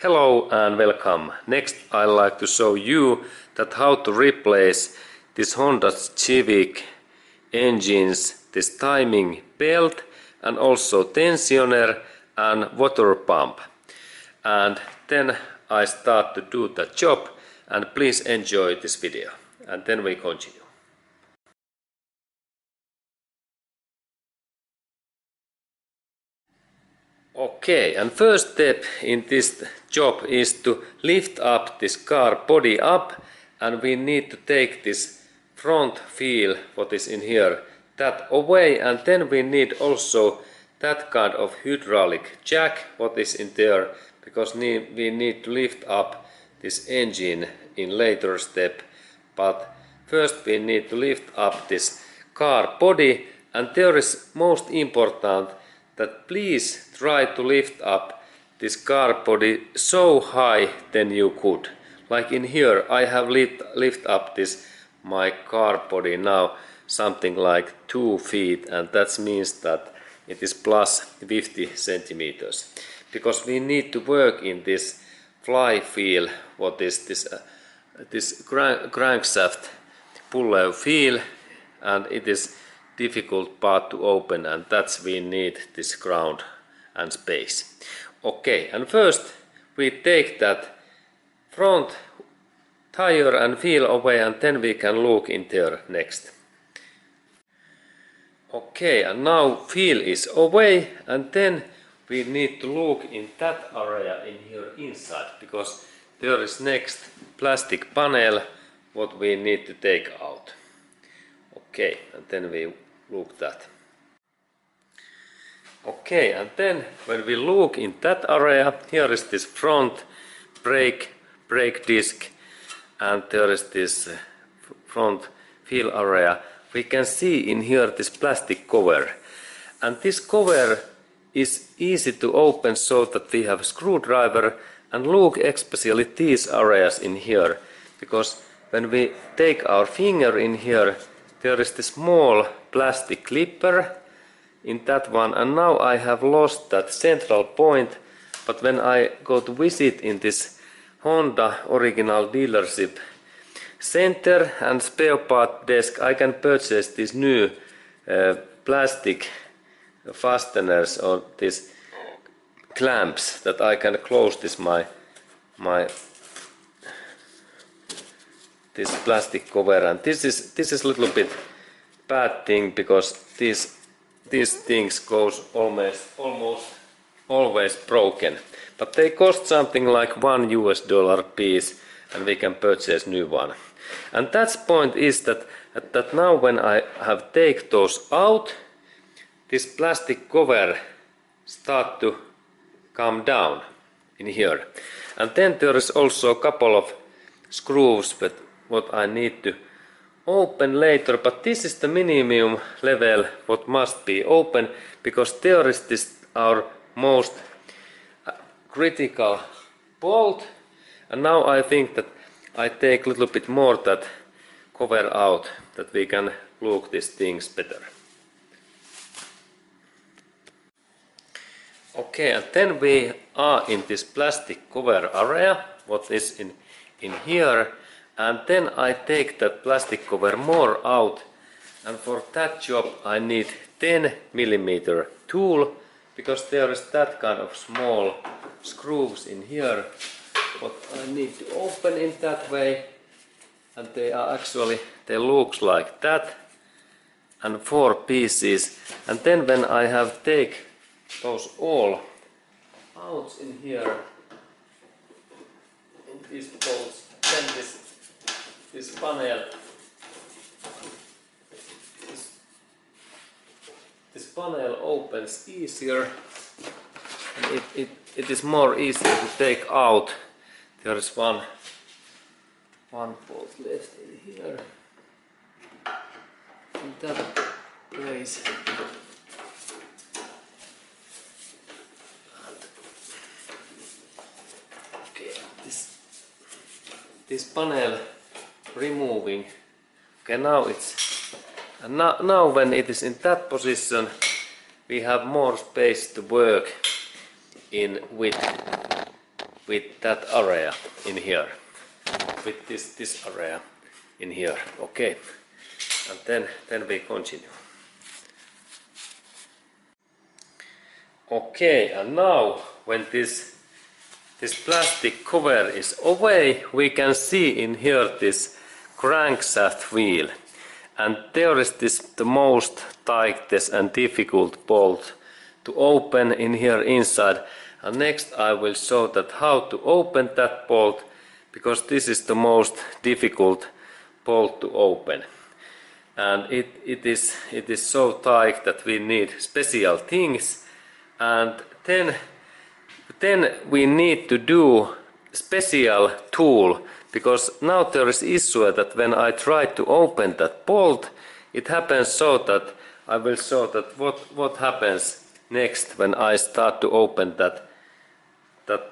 Hello and welcome. Next I'd like to show you that how to replace this Honda Civic engines, this timing belt and also tensioner and water pump. And then I start to do the job, and please enjoy this video and then we continue. Okay, and first step in this job is to lift up this car body up, and we need to take this front wheel, what is in here, that away, and then we need also that kind of hydraulic jack what is in there, because we need to lift up this engine in later step. But first we need to lift up this car body, and there is most important that please try to lift up this car body so high than you could. Like in here I have lift up this my car body now something like 2 feet, and that means that it is plus 50 centimeters. Because we need to work in this flywheel, what is this crankshaft puller wheel, and it is difficult part to open, and that's we need this ground and space. Okay, and first we take that front tire and wheel away, and then we can look in there next. Okay, and now wheel is away, and then we need to look in that area in here inside, because there is next plastic panel what we need to take out. Okay, and then we look that. Okay, and then when we look in that area, here is this front brake disc, and there is this front wheel area. We can see in here this plastic cover, and this cover is easy to open so that we have a screwdriver, and look especially these areas in here, because when we take our finger in here, there is this small plastic clipper in that one, and now I have lost that central point. But when I go to visit in this Honda original dealership center and spare part desk, I can purchase these new plastic fasteners or these clamps that I can close this this plastic cover. And this is a little bit bad thing, because these things goes almost always broken, but they cost something like $1 piece, and we can purchase new one. And that's point is that now when I have take those out, this plastic cover start to come down in here, and then there is also a couple of screws but what I need to open later, but this is the minimum level what must be open, because there is this our most critical bolt. And now I think that I take a little bit more that cover out, that we can look these things better. Okay, and then we are in this plastic cover area what is in here, and then I take that plastic cover more out, and for that job I need 10mm tool, because there is that kind of small screws in here what I need to open in that way, and they are actually, they looks like that, and 4 pieces. And then when I have take those all out in here in these bolts, then this panel, this panel opens easier, and it is more easy to take out. There is one bolt left in here, in that place. Okay, this panel removing. Okay, now it's, and now when it is in that position, we have more space to work in with with that area in here, with this area in here. Okay, and then we continue. Okay, and now when this plastic cover is away, we can see in here this crankshaft wheel, and there is the most tightest and difficult bolt to open in here inside. And next I will show that how to open that bolt, because this is the most difficult bolt to open, and it is so tight that we need special things. And then we need to do special tool, because now there is issue that when I try to open that bolt, it happens so that I will show that what happens next when I start to open that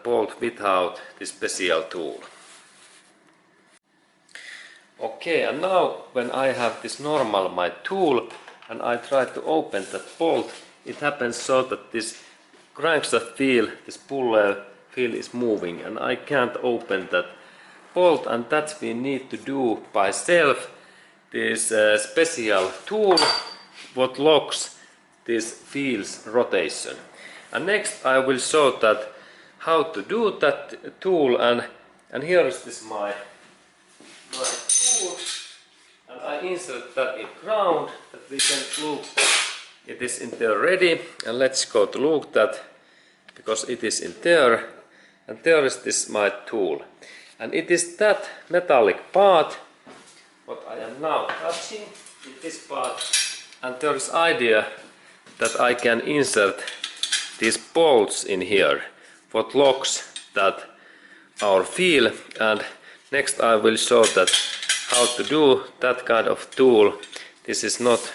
bolt without this special tool. Okay, and now when I have this normal my tool and I try to open that bolt, it happens so that this crankshaft wheel, this puller wheel is moving, and I can't open that bolt, and that we need to do by self. This special tool what locks this wheel's rotation. And next I will show that how to do that tool, and here is this my tool, and I insert that in ground that we can look. It is in there ready, and let's go to look that, because it is in there, and there is this my tool, and it is that metallic part what I am now touching in this part, and there is idea that I can insert these bolts in here what locks that our wheel. And next I will show that how to do that kind of tool. This is not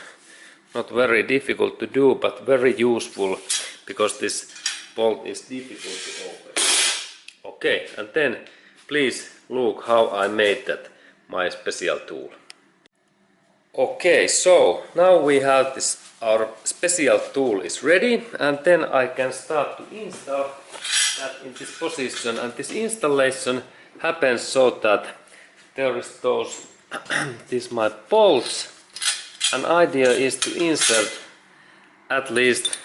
very difficult to do, but very useful, because this bolt is difficult to open. Okay, and then please look how I made that my special tool. Okay, so now we have this, our special tool is ready, and then I can start to install that in this position. And this installation happens so that there is those these my bolts. An idea is to insert at least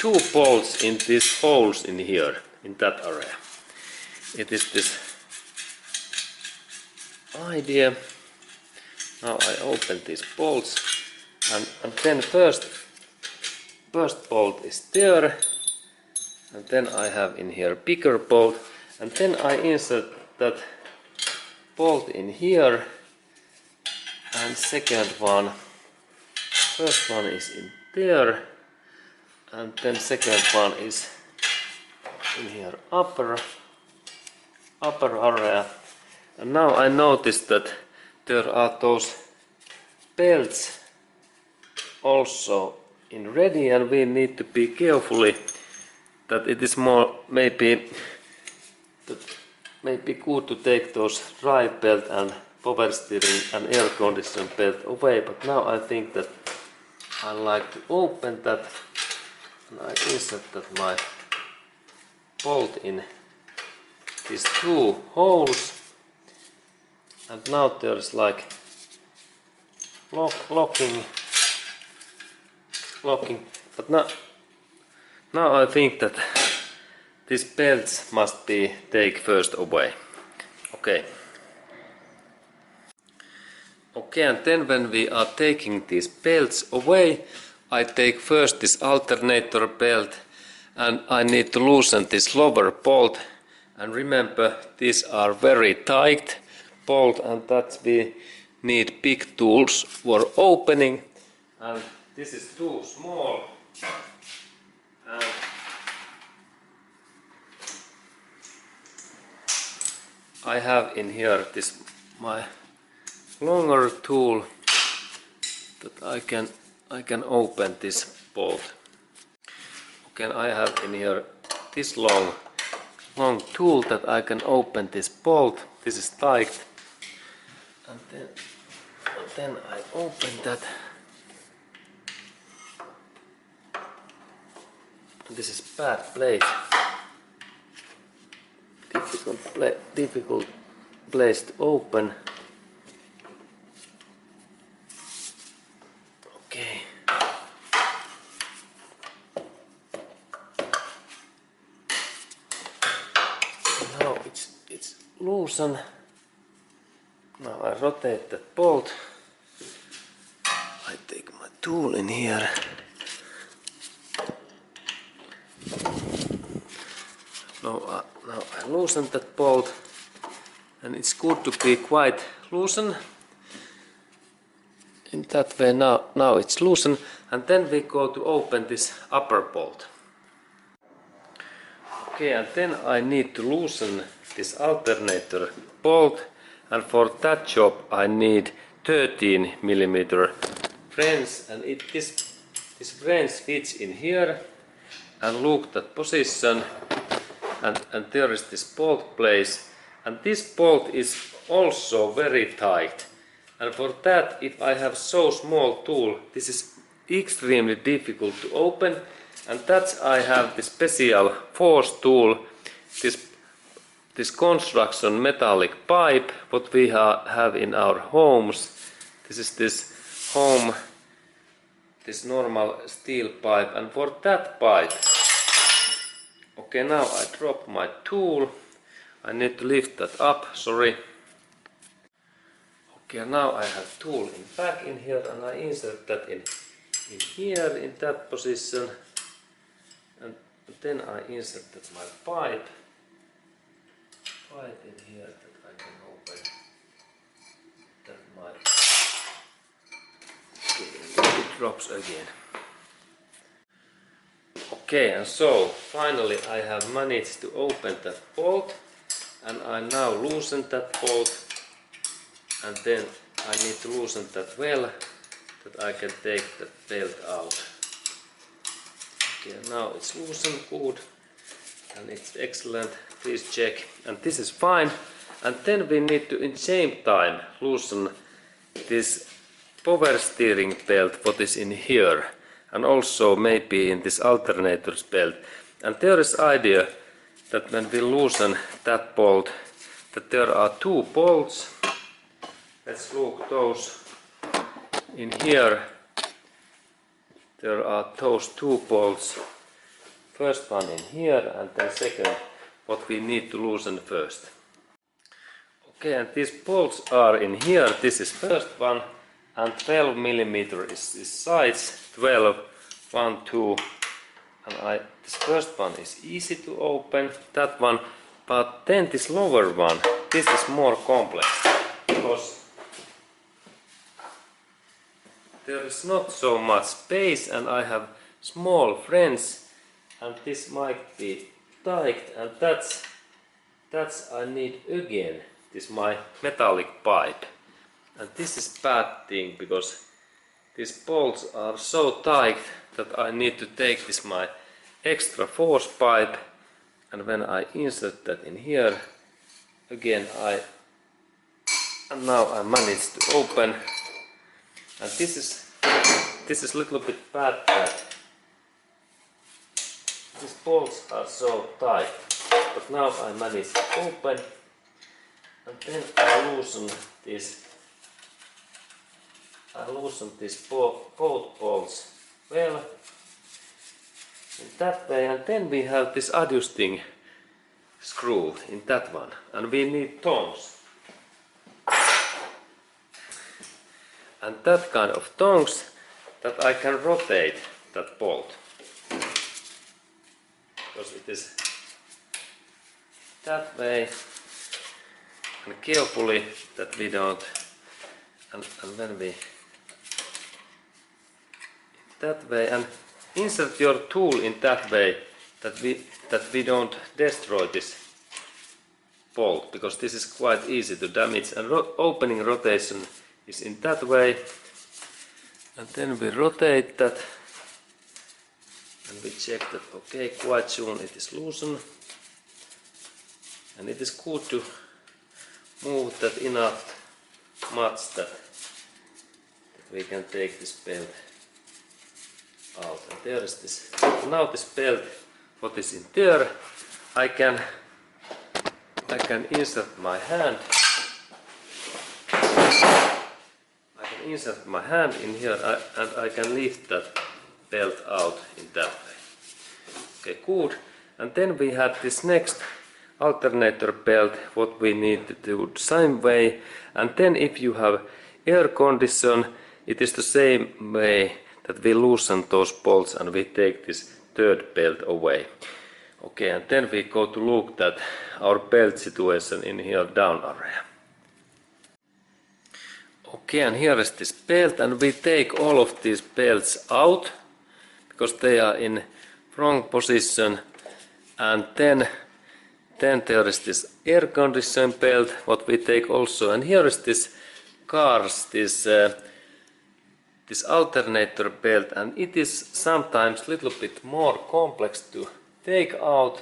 2 bolts in these holes in here, in that area. It is this idea. Now I open these bolts, and then first bolt is there, and then I have in here bigger bolt, and then I insert that bolt in here, and second one, first one is in there, and then second one is in here upper area. And now I notice that there are those belts also in ready, and we need to be carefully that it is more maybe good to take those drive belt and power steering and air condition belt away. But now I think that I like to open that, and I insert that my bolt in these 2 holes, and now there's like locking, but now I think that these belts must be take first away. Okay, and then when we are taking these belts away, I take first this alternator belt, and I need to loosen this lower bolt. And remember, these are very tight bolt, and that we need big tools for opening, and this is too small. And I have in here this my longer tool that I can open this bolt. Okay, I have in here this long tool that I can open this bolt. This is tight, and then I open that. This is bad plate. difficult place to open. Okay. Now it's loosen. Now I rotate that bolt. I take my tool in here. Now I loosen that bolt, and it's good to be quite loosen. In that way now it's loosened, and then we go to open this upper bolt. Okay, and then I need to loosen this alternator bolt, and for that job I need 13mm wrench, and this wrench fits in here, and look that position, and there is this bolt place, and this bolt is also very tight. And for that, if I have so small tool, this is extremely difficult to open, and that's I have this special force tool, this construction metallic pipe what we have in our homes. This is this normal steel pipe, and for that pipe, okay, now I drop my tool. I need to lift that up, sorry. Okay, now I have tool in back in here, and I insert that in here in that position, and then I insert that my pipe in here that I can open that my okay, it drops again. Okay, and so finally I have managed to open that bolt, and I now loosen that bolt, and then I need to loosen that well that I can take the belt out. Okay, now it's loosened good, and it's excellent. Please check, and this is fine. And then we need to in same time loosen this power steering belt what is in here, and also maybe in this alternator's belt. And there is idea that when we loosen that bolt, that there are two bolts. Let's look those in here. There are those two bolts. First one in here, and then second what we need to loosen first. Okay, and these bolts are in here. This is first one, and 12mm is size 12, 1, 2, and this first one is easy to open, that one, but then this lower one, this is more complex, because there is not so much space, and I have small friends, and this might be tight, and that's I need again this my metallic pipe. And this is bad thing, because these bolts are so tight that I need to take this my extra force pipe, and when I insert that in here again and now I managed to open. And this is a little bit bad that these bolts are so tight, but now I managed to open, and then I loosen these both bolts well in that way, and then we have this adjusting screw in that one, and we need tongs, and that kind of tongs that I can rotate that bolt, because it is that way, and carefully that we don't, and when we that way, and insert your tool in that way that we don't destroy this bolt, because this is quite easy to damage, and opening rotation is in that way, and then we rotate that, and we check that okay, quite soon it is loosened, and it is good to move that enough much that we can take this belt out. And there is this, now this belt what is in there, I can I can insert my hand. I can insert my hand in here and I can lift that belt out in that way. Okay, good. And then we have this next alternator belt, what we need to do the same way. And then if you have air condition, it is the same way that we loosen those bolts and we take this third belt away. Okay, and then we go to look at our belt situation in here down area. Okay, and here is this belt, and we take all of these belts out because they are in wrong position. And then there is this air condition belt, what we take also. And here is this cars, this alternator belt, and it is sometimes a little bit more complex to take out.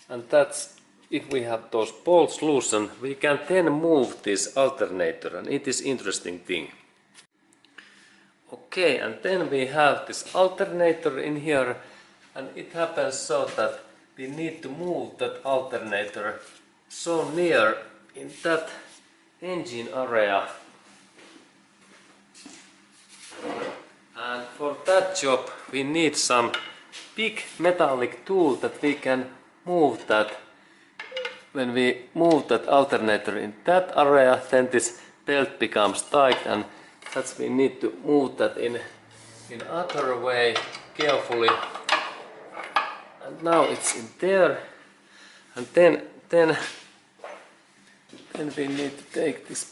And that's, if we have those bolts loosened, we can then move this alternator, and it is interesting thing. Okay, and then we have this alternator in here, and it happens so that we need to move that alternator so near in that engine area. And for that job we need some big metallic tool that we can move that. When we move that alternator in that area, then this belt becomes tight, and that's we need to move that in other way carefully. And now it's in there, and then we need to take this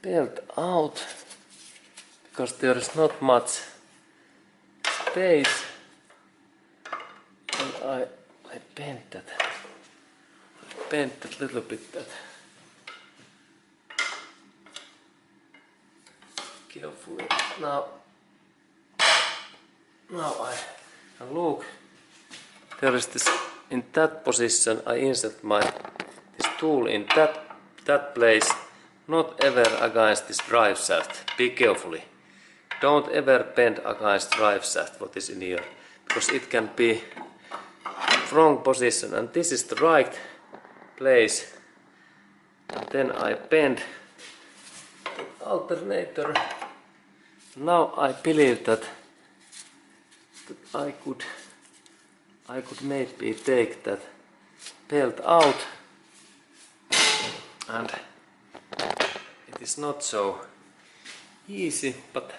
belt out because there is not much space, and I bent that little bit. That carefully. Now I look. There is this in that position. I insert this tool in that place. Not ever against this drive shaft. Be carefully. Don't ever bend against drive shaft. What is in here, because it can be wrong position. And this is the right place. And then I bend the alternator. Now I believe that I could maybe take that belt out, and it is not so easy, but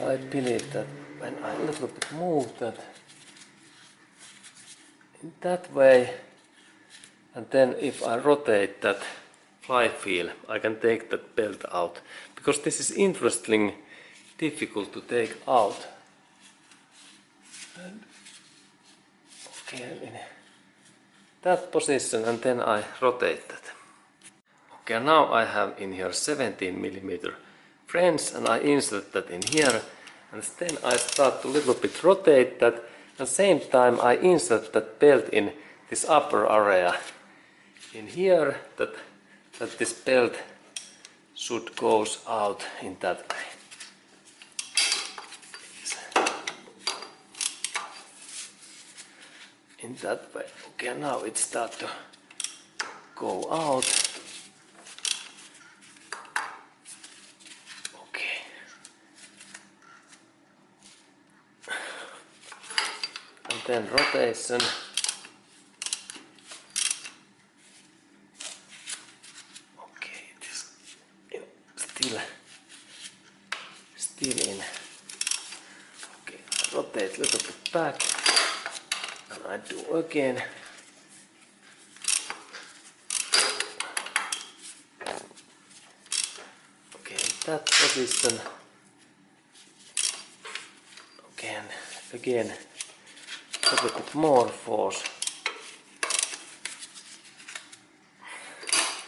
I believe that when I a little bit move that in that way, and then if I rotate that flywheel, I can take that belt out, because this is interesting difficult to take out. And okay, in that position, and then I rotate that. Okay, now I have in here 17mm flange, and I insert that in here, and then I start to little bit rotate that. At the same time I insert that belt in this upper area in here, that this belt should goes out in that way. In that way. Okay, now it starts to go out. Okay. And then rotation. Okay, it is still in. Okay, rotate a little bit back. I do again. Okay, in that position. Again, a little bit more force.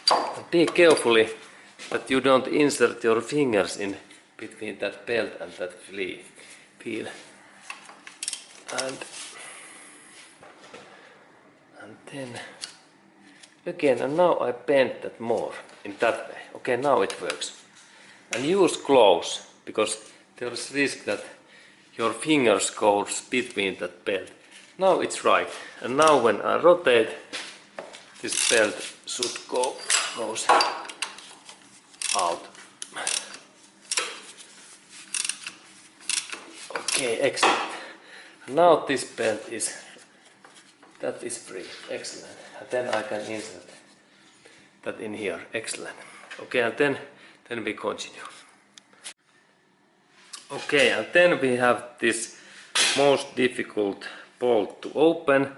And be carefully that you don't insert your fingers in between that belt and that wheel. And then again, and now I bend that more in that way. Okay, now it works. And use gloves, because there is risk that your fingers goes between that belt. Now it's right. And now when I rotate, this belt should goes out. Okay, excellent. Now this belt is free. Excellent. And then I can insert that in here. Excellent. Okay, and then we continue. Okay, and then we have this most difficult bolt to open.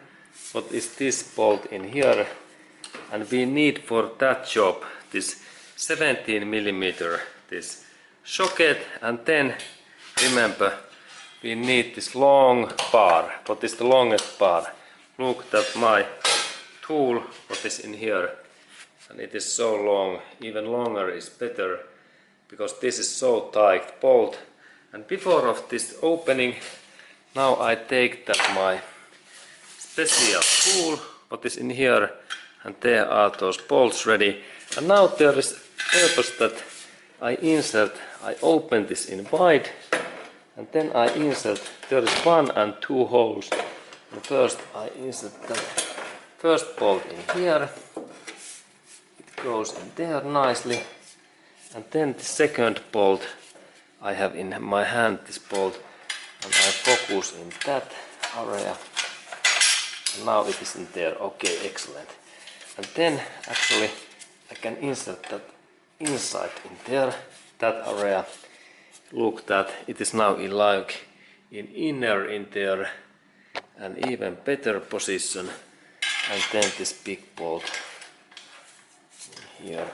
What is this bolt in here? And we need for that job this 17mm this socket, and then remember we need this long bar. What is the longest bar? Look at my tool, what is in here, and it is so long. Even longer is better because this is so tight bolt. And before of this opening, now I take that my special tool, what is in here, and there are those bolts ready. And now there is purpose that I open this in wide, and then I insert, there is 1 and 2 holes. And first I insert the first bolt in here, it goes in there nicely, and then the second bolt I have in my hand, this bolt, and I focus in that area, and now it is in there. Okay, excellent. And then actually I can insert that inside in there, that area. Look that it is now in like in inner in there, an even better position. And then this big bolt in here.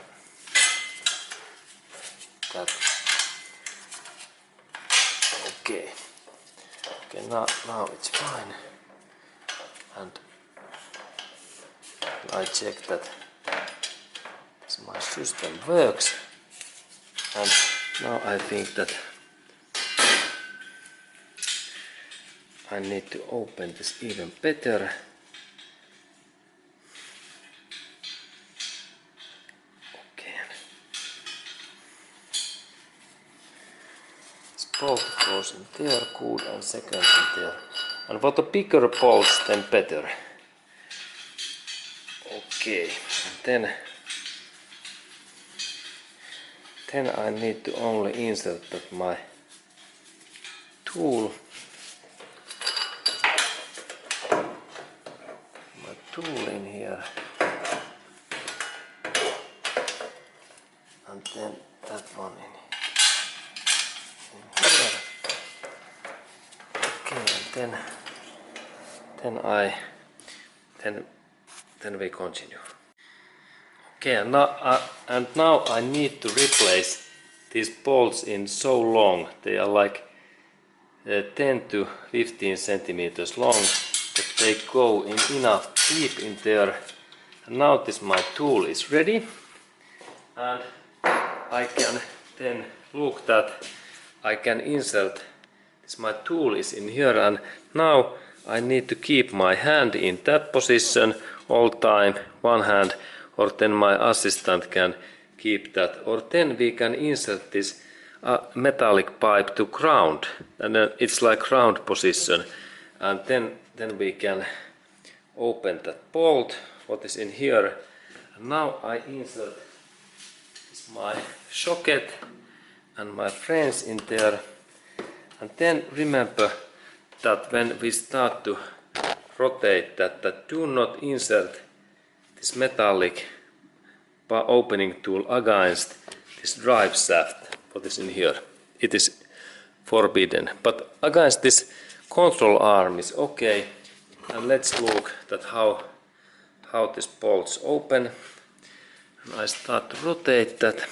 That. Okay. Okay, now it's fine. And I check that my system works, and now I think that I need to open this even better. Okay. This bolt goes in there, good, and second in there. And for the bigger bolts, then better. Okay, and then I need to only insert that my tool in here, and then that one in here. Okay, and then we continue. Okay, and now I need to replace these bolts in so long. They are like 10 to 15 centimeters long, that they go in enough deep in there. And now this my tool is ready, and I can then look that I can insert this. My tool is in here, and now I need to keep my hand in that position all time, one hand, or then my assistant can keep that, or then we can insert this metallic pipe to ground, and it's like ground position, and then we can open that bolt what is in here. And now I insert this my socket and my friends in there, and then remember that when we start to rotate that do not insert this metallic opening tool against this drive shaft what is in here. It is forbidden, but against this control arm is okay. And let's look at how this bolts open. And I start to rotate that,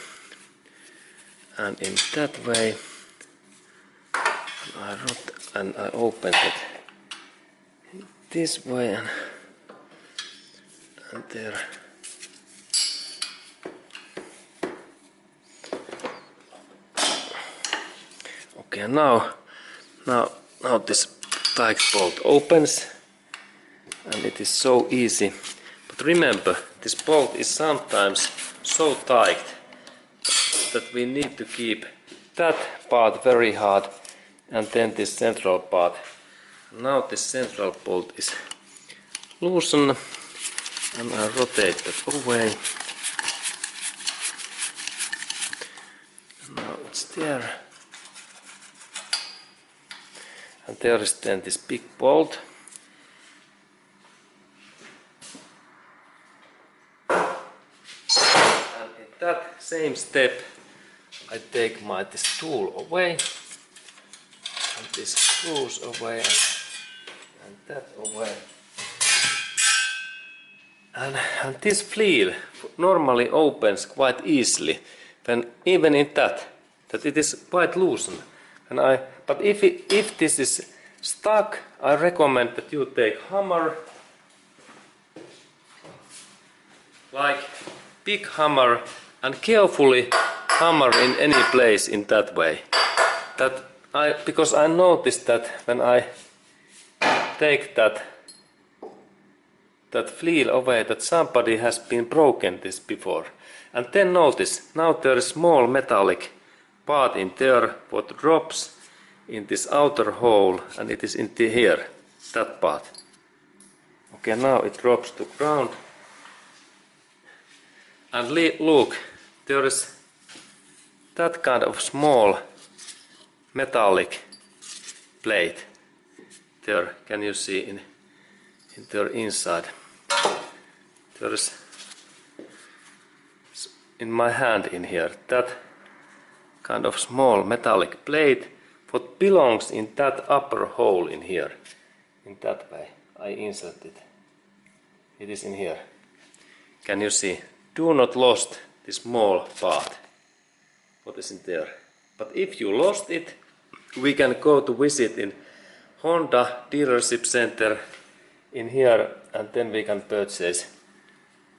and in that way I open it this way, and there. Okay, now this tight bolt opens, and it is so easy. But remember, this bolt is sometimes so tight that we need to keep that part very hard, and then this central part Now the central bolt is loosened and I rotate that away. Now it's there. And there is then this big bolt. And in that same step I take this tool away. And this screws away and that away. And this fleel normally opens quite easily, when even in that it is quite loosened. But if this is stuck, I recommend that you take hammer, like big hammer, and carefully hammer in any place in that way. Because I noticed that when I take that fleel away, that somebody has been broken this before. And then notice, now there is small metallic part in there what drops in this outer hole, and it is in here, that part. Okay, now it drops to ground. And look, there is that kind of small metallic plate there. Can you see in there inside? There is in my hand in here that kind of small metallic plate what belongs in that upper hole in here. In that way I insert it. It is in here. Can you see? Do not lost this small part what is in there. But if you lost it, we can go to visit in Honda dealership center in here, and then we can purchase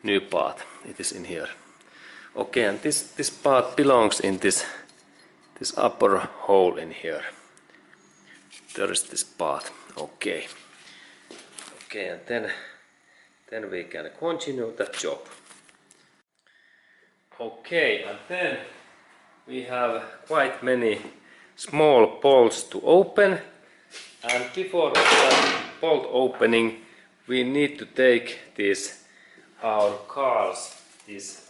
new part. It is in here. Okay, and this part belongs in this upper hole in here. There is this part. Okay. Okay, and then we can continue that job. Okay, and then we have quite many small bolts to open, and before that bolt opening we need to take our cars this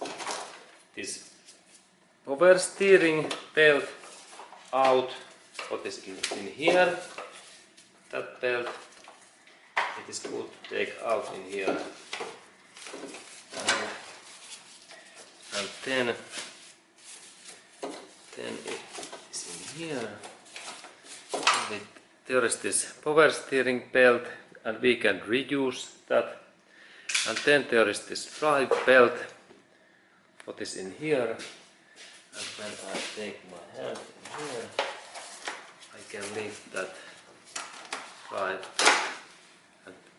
power steering belt out. What is in here? That belt, it is good to take out in here. And then it is in here. There is this power steering belt, and we can reuse that. And then there is this drive belt, what is in here. And when I take my hand in here, I can lift that drive.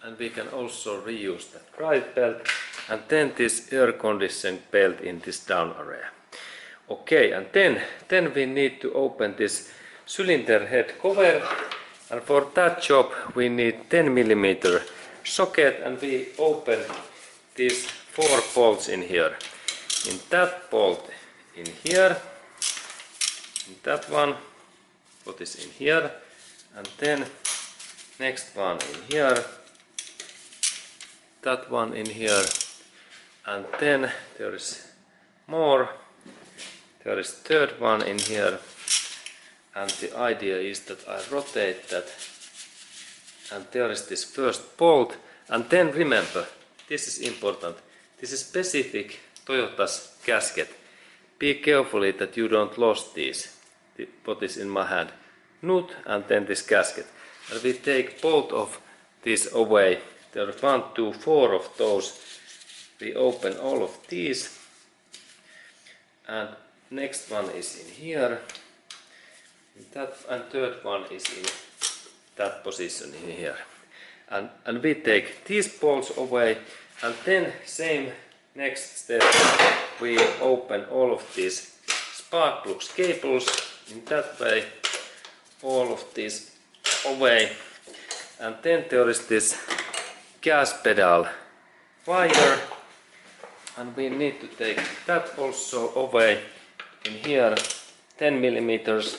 And we can also reuse that drive belt. And then this air conditioning belt in this down area. Okay, and then we need to open this cylinder head cover, and for that job we need 10mm socket, and we open these 4 bolts in here. In that bolt in here, in that one, what is in here, and then next one in here, that one in here, and then there is more. There is third one in here, and the idea is that I rotate that, and there is this first bolt. And then remember, this is important, this is specific Toyota's gasket. Be careful that you don't lose these, what is in my hand, nut and then this gasket. And we take both of these away. There are 1, 2, 4 of those. We open all of these, and next one is in here, and third one is in that position in here. And we take these bolts away, and then same next step, we open all of these spark plugs cables in that way, all of these away. And then there is this gas pedal wire, and we need to take that also away in here, 10mm,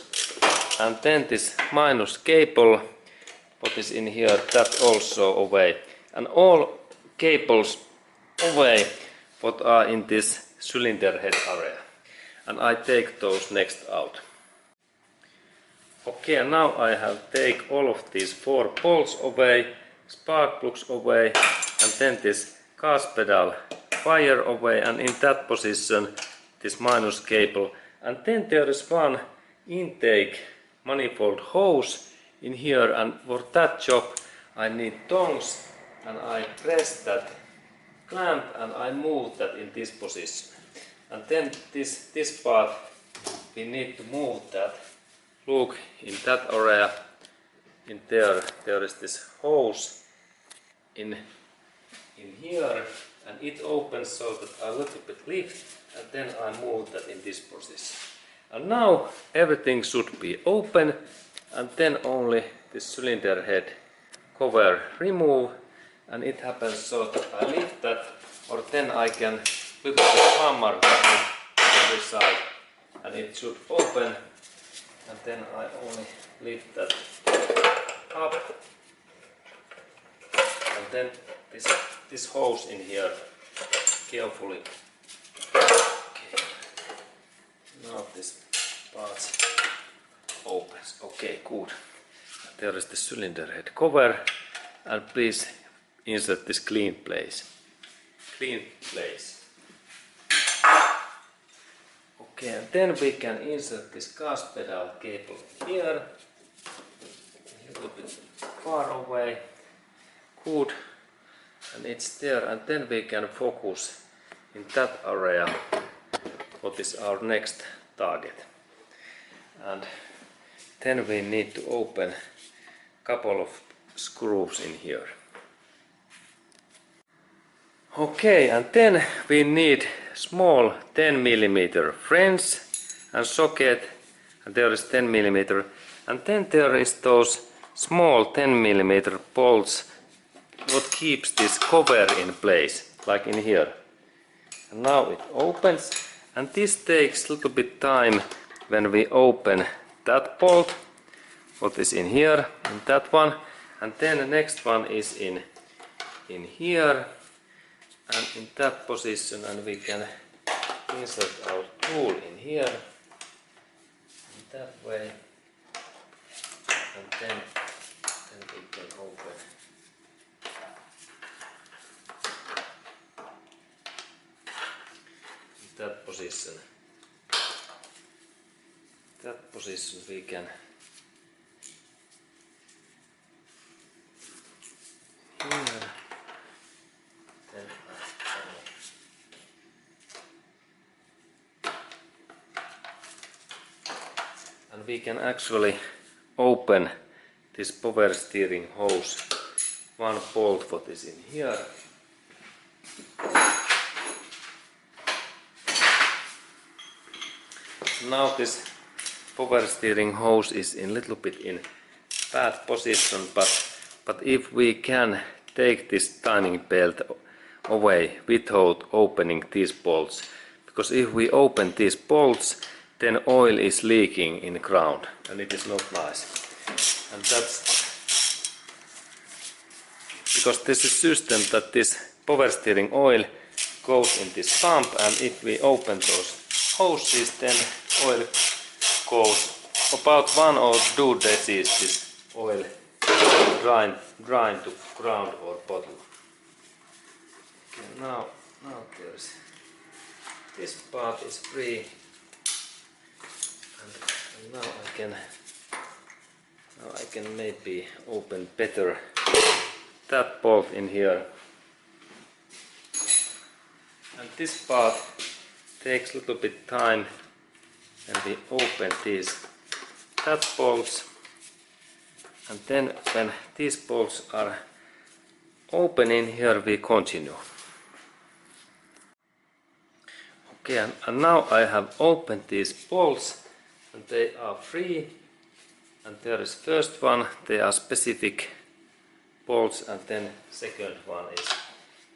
and then this minus cable what is in here, that also away. And all cables away what are in this cylinder head area. And I take those next out. Okay, and now I have take all of these 4 bolts away, spark plugs away, and then this gas pedal wire away, and in that position this minus cable. And then there is one intake manifold hose in here, and for that job I need tongs, and I press that clamp and I move that in this position. And then this part we need to move that. Look, in that area, in there is this hose in here, and it opens so that I little bit lift, and then I move that in this position. And now everything should be open, and then only this cylinder head cover remove, and it happens so that I lift that, or then I can little bit hammer that on every side, and it should open. And then I only lift that up, and then this hose in here carefully. Okay. Now this part opens. Okay, good. There is the cylinder head cover, and please insert this clean place. Clean place. Okay, and then we can insert this gas pedal cable here, a little bit far away. Good, and it's there, and then we can focus in that area what is our next target. And then we need to open a couple of screws in here. Okay, and then we need small 10 mm French and socket, and there is 10 mm, and then there is those small 10 mm bolts what keeps this cover in place, like in here. And now it opens, and this takes a little bit time when we open that bolt what is in here, and that one, and then the next one is in here and in that position, and we can insert our tool in here in that way, and then we can open in that position. That position we can here. And we can actually open this power steering hose, one bolt what is in here. Now this power steering hose is in little bit in bad position, but if we can take this timing belt away without opening these bolts, because if we open these bolts, then oil is leaking in the ground, and it is not nice. And that's because this is a system that this power steering oil goes in this pump, and if we open those hoses, then oil goes about 1 or 2 decis, this oil grind to ground or bottom. Okay, now there's this part is free, and now I can maybe open better that bolt in here. And this part takes a little bit time when we open these bolts, and then when these bolts are open in here, we continue. Okay, and now I have opened these bolts, and they are free, and there is first one, they are specific bolts, and then second one is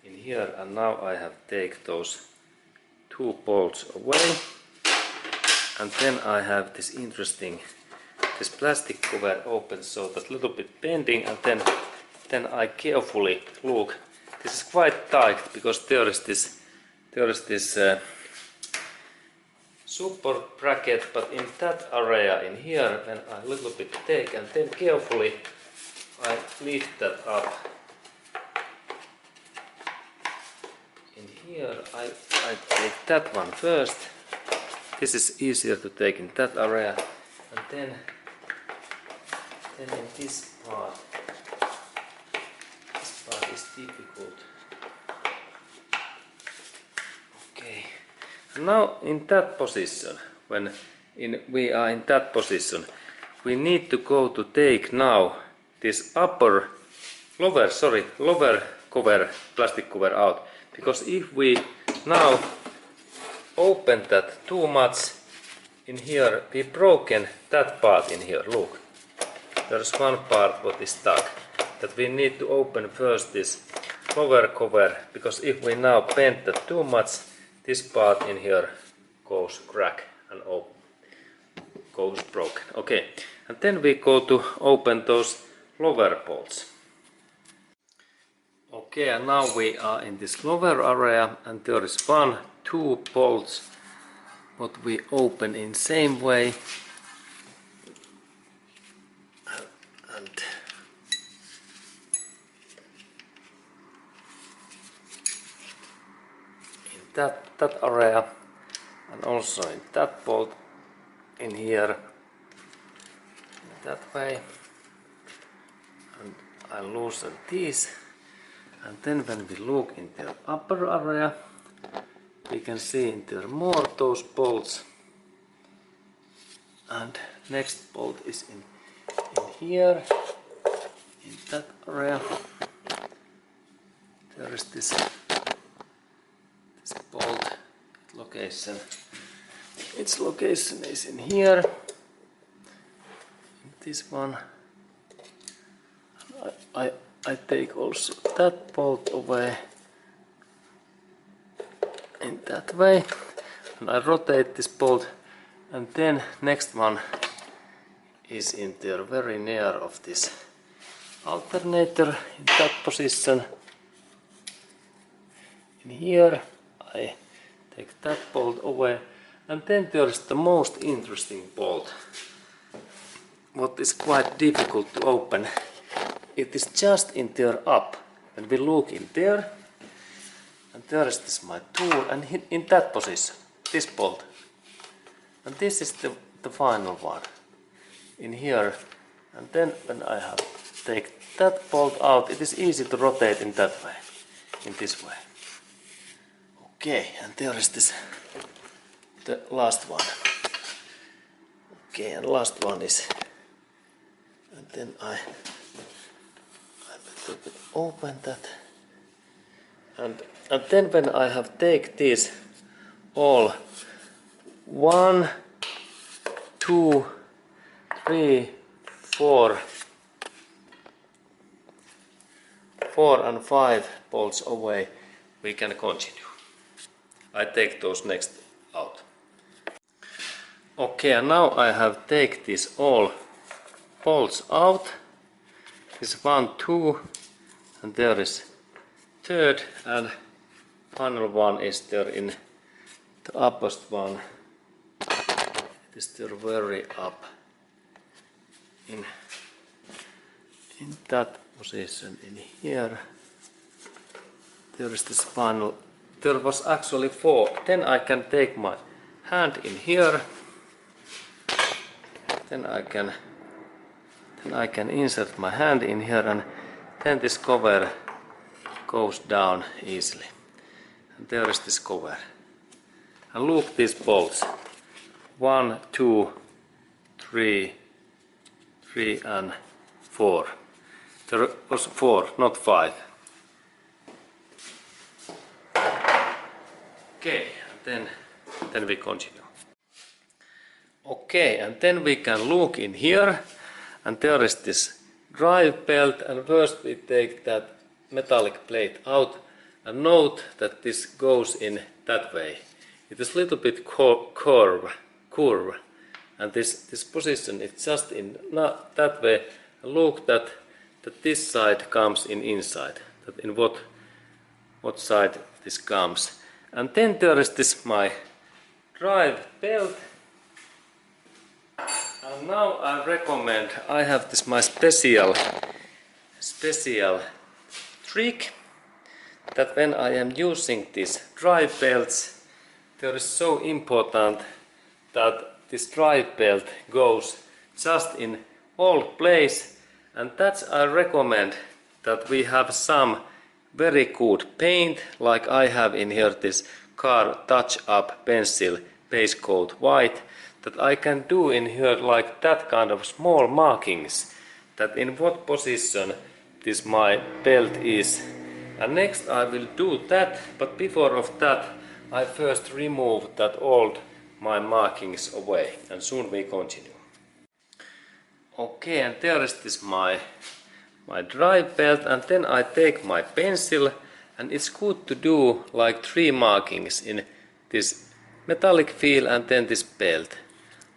in here, and now I have taken those 2 bolts away, and then I have this interesting this plastic cover opens so that little bit bending, and then I carefully look. This is quite tight because there is this support bracket, but in that area in here, when I little bit take and then carefully I lift that up. In here I take that one first. This is easier to take in that area, and then in this part is difficult. Okay, and now in that position, when we are in that position, we need to go to take now this lower cover, plastic cover out, because if we now open that too much in here, we broken that part in here. Look, there's one part what is stuck, that we need to open first this lower cover, because if we now bend that too much, this part in here goes crack and goes broken. Okay, and then we go to open those lower bolts. Okay, and now we are in this lower area, and there is 2 bolts what we open in same way, and in that area, and also in that bolt in here, that way, and I loosen these, and then when we look in the upper area, we can see in there more those bolts, and next bolt is in here, in that area. There is this bolt location. Its location is in here. This one. I take also that bolt away in that way, and I rotate this bolt, and then next one is in there very near of this alternator in that position. In here I take that bolt away, and then there is the most interesting bolt, what is quite difficult to open. It is just in there up, and we look in there, and there is this my tool, and in that position, this bolt, and this is the final one in here, and then when I have take that bolt out, it is easy to rotate in that way, in this way. Okay, and there is this, the last one. Okay, and last one is, and then I open that, and then when I have take these all 1, 2, 3, 4 and 5 bolts away, we can continue. I take those next out. Okay, and now I have take these all bolts out. This 1, 2, and there is third, and final one is there in the uppest one. It is there very up in that position in here. There is this final. There was actually 4. Then I can take my hand in here. Then I can insert my hand in here, and then this cover goes down easily. And there is this cover. And look these bolts. 1, 2, 3, and 4. There was 4, not 5. Okay, and then we continue. Okay, and then we can look in here, and there is this drive belt, and first we take that metallic plate out, and note that this goes in that way. It is a little bit curve, and this position is just in not that way. Look that this side comes in inside, that in what side this comes. And then there is this my drive belt. And now I recommend, I have this my special trick, that when I am using these drive belts, there is so important that this drive belt goes just in all place, and that's I recommend that we have some very good paint, like I have in here this car touch up pencil base coat white, that I can do in here like that kind of small markings, that in what position this my belt is. And next I will do that, but before of that I first remove that old my markings away, and soon we continue. Okay, and there is this my drive belt, and then I take my pencil, and it's good to do like 3 markings in this metallic feel and then this belt,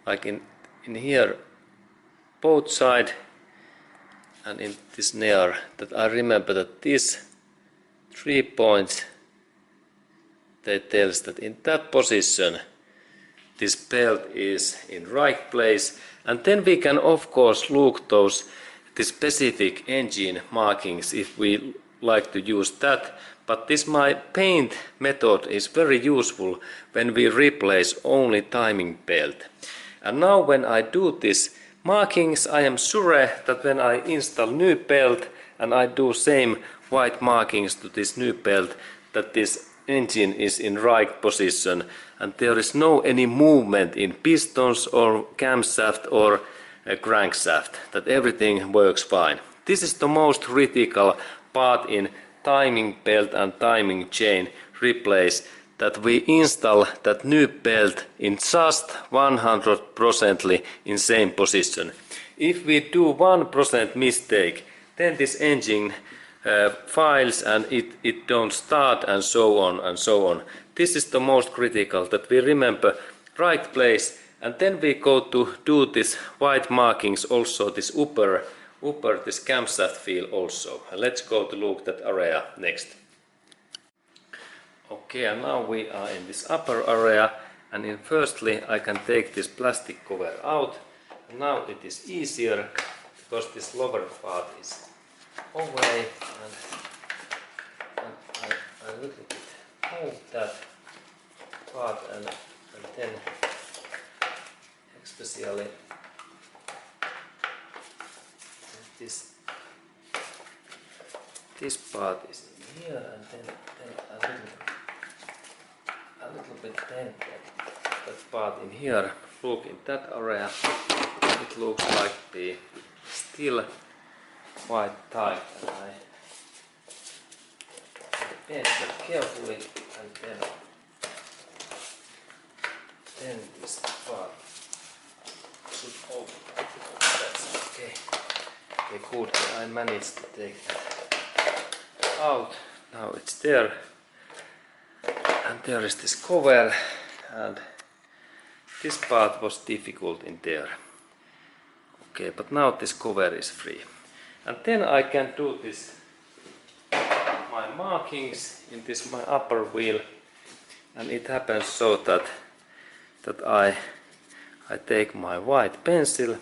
like in here both side and in this near, that I remember that these 3 points, they tells that in that position this belt is in right place. And then we can of course look the specific engine markings if we like to use that, but this my paint method is very useful when we replace only timing belt. And now when I do these markings, I am sure that when I install new belt and I do same white markings to this new belt, that this engine is in right position and there is no any movement in pistons or camshaft or a crankshaft, that everything works fine. This is the most critical part in timing belt and timing chain replace, that we install that new belt in just 100% in same position. If we do 1% mistake, then this engine files and it don't start, and so on and so on. This is the most critical, that we remember right place, and then we go to do this white markings also, this upper this camshaft feel also. And let's go to look that area next. Okay, and now we are in this upper area, and firstly I can take this plastic cover out. And now it is easier because this lower part is away, and I little bit move that part, and then especially this part is in here, and then a little bit bend that part in here. Look in that area, it looks like the still quite tight, and I bend that carefully, and then this part should open. That's okay. Okay, good. I managed to take that out. Now it's there, and there is this cover, and this part was difficult in there. Okay, but now this cover is free. And then I can do this my markings in this my upper wheel, and it happens so that I take my white pencil,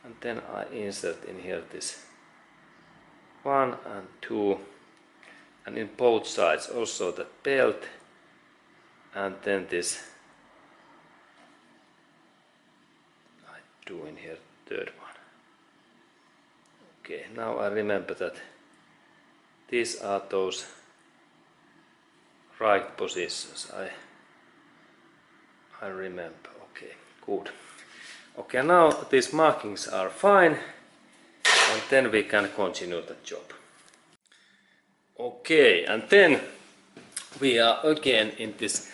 and then I insert in here this 1 and 2, and in both sides also the belt, and then this I do in here third one. Okay, now I remember that these are those right positions. I remember. Okay, good. Okay, now these markings are fine, and then we can continue the job. Okay, and then we are again in this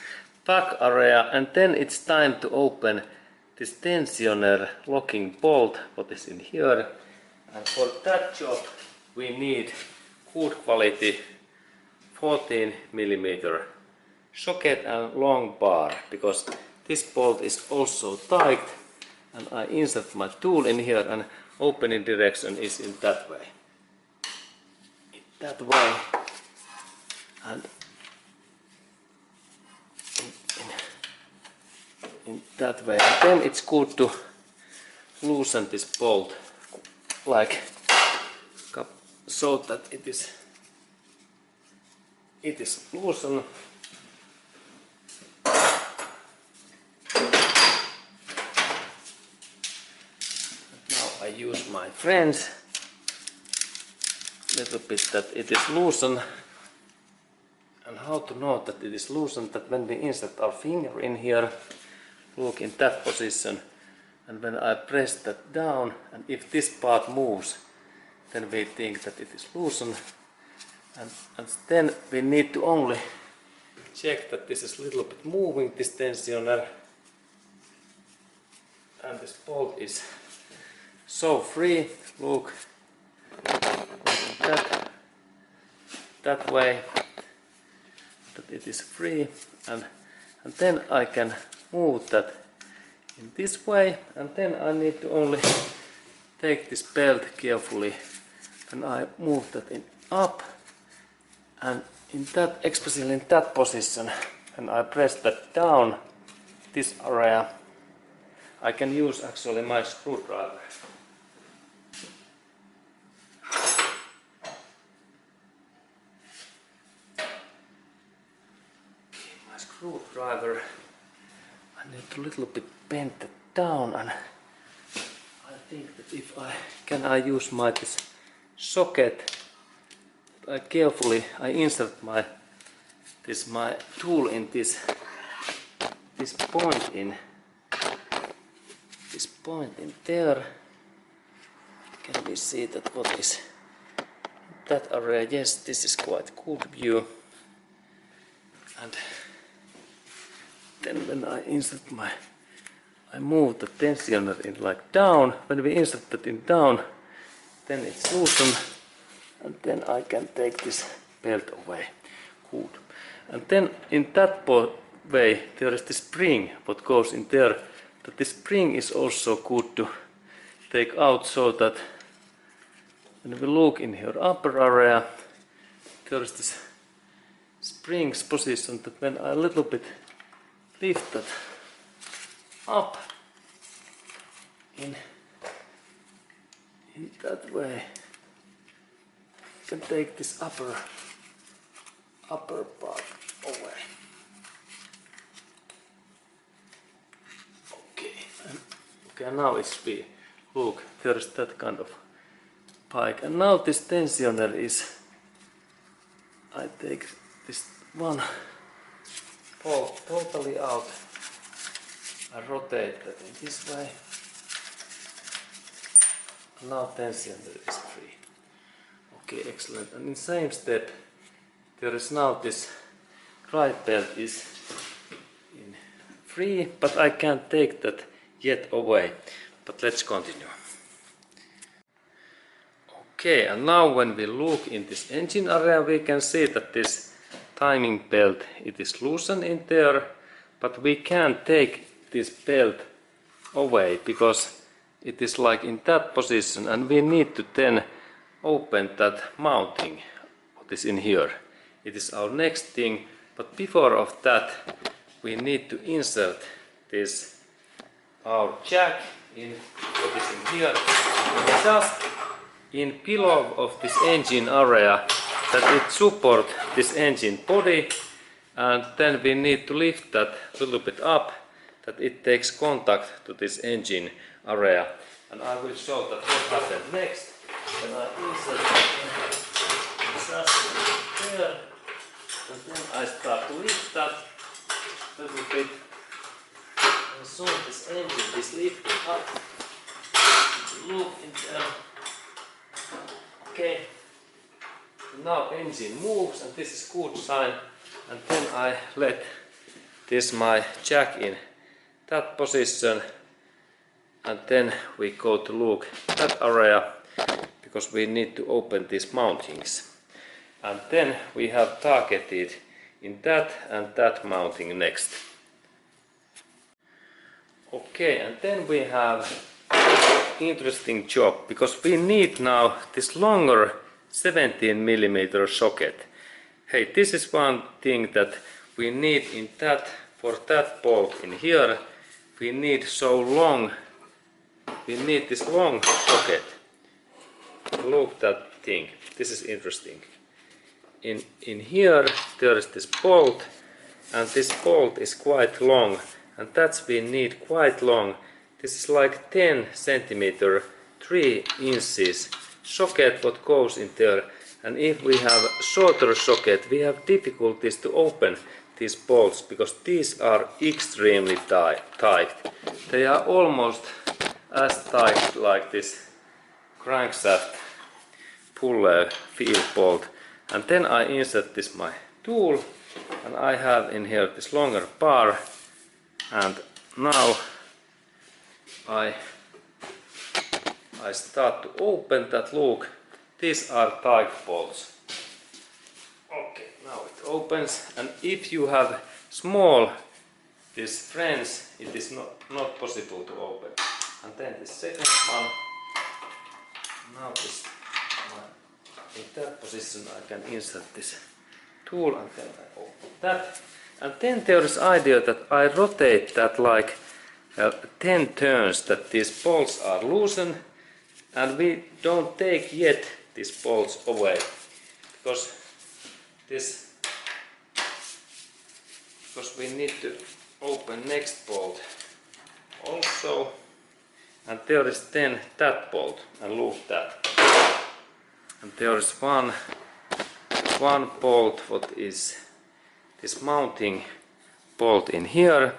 back area, and then it's time to open this tensioner locking bolt, what is in here. And for that job we need good quality 14mm socket and long bar, because this bolt is also tight, and I insert my tool in here, and opening direction is in that way. In that way, and in that way. And then it's good to loosen this bolt like so that it is loosened. Now I use my friends a little bit that it is loosened. And how to know that it is loosened? That when we insert our finger in here, look in that position, and when I press that down, and if this part moves, then we think that it is loosened, and then we need to only check that this is a little bit moving, this tensioner, and this bolt is so free. Look that way, that it is free, and then I can move that in this way, and then I need to only take this belt carefully, and I move that up, and in that, especially in that position, and I press that down, this area, I can use actually my screwdriver. My screwdriver, I need to little bit bend it down, and I think that if I use my this socket, I carefully insert my tool in this point in there. Can we see that what is that area? Yes, this is quite good view. And then when I insert I move the tensioner in like down. When we insert that in down, then it's loosened, and then I can take this belt away. Good. And then in that way there is the spring what goes in there. That the spring is also good to take out, so that when we look in here upper area, there is this spring's position, that when I a little bit lift that up in that way, you can take this upper part away. Okay, now it's free. Look, there is that kind of pike, and now this tensioner is, I take this one bolt totally out, I rotate that in this way, and now tensioner is free. Okay, excellent. And in the same step, there is now this right belt is free, but I can't take that yet away. But let's continue. Okay, and now when we look in this engine area, we can see that this timing belt, it is loosened in there, but we can't take this belt away because it is like in that position, and we need to then open that mounting what is in here. It is our next thing, but before of that we need to insert this our jack in what is in here, just in below of this engine area, that it support this engine body, and then we need to lift that a little bit up, that it takes contact to this engine area, and I will show that what happens next when I insert it just there, and then I start to lift that a little bit. And soon this engine is lifted up. Look in there. Okay. Now engine moves, and this is good sign. And then I let this my jack in that position, and then we go to look that area because we need to open these mountings. And then we have targeted in that and that mounting next. Okay, and then we have interesting job because we need now this longer 17mm socket. Hey, this is one thing that we need in that, for that bolt in here. We need so long, we need this long socket. Look that thing, this is interesting. In here there is this bolt, and this bolt is quite long, and that's we need quite long. This is like 10 centimeter, 3 inches socket what goes in there. And if we have shorter socket, we have difficulties to open these bolts because these are extremely tight. They are almost as tight like this crankshaft puller field bolt. And then I insert this my tool, and I have in here this longer bar, and now I start to open that. Look, these are tight bolts. Okay, now it opens, and if you have small these friends, it is not possible to open. And then the second one, now this in that position I can insert this tool, and then I open that. And then there is idea that I rotate that like 10 turns, that these bolts are loosened, and we don't take yet these bolts away because we need to open next bolt also. And there is then that bolt, and look that. And there is one bolt what is this mounting bolt in here,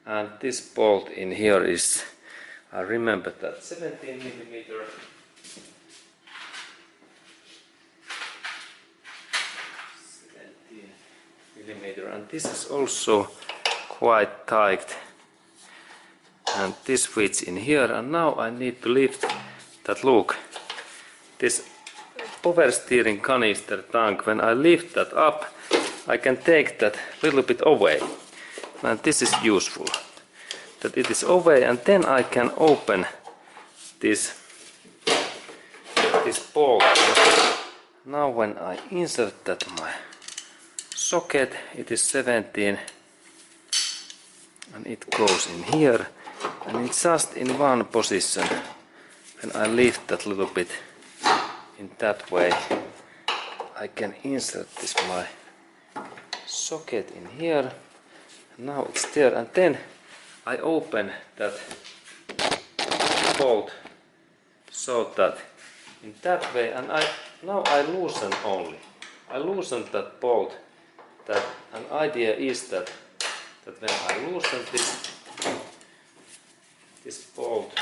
and this bolt in here is, I remember that, 17mm. 17mm, and this is also quite tight. And this fits in here, and now I need to lift that. Look, this power steering canister tank, when I lift that up, I can take that little bit away, and this is useful, that it is away, and then I can open this bolt. Now when I insert that my socket, it is 17, and it goes in here, and it's just in one position. When I lift that little bit in that way, I can insert this my socket in here. Now it's there, and then I open that bolt so that in that way, and now I loosen only. I loosen that bolt. That an idea is that when I loosen this bolt,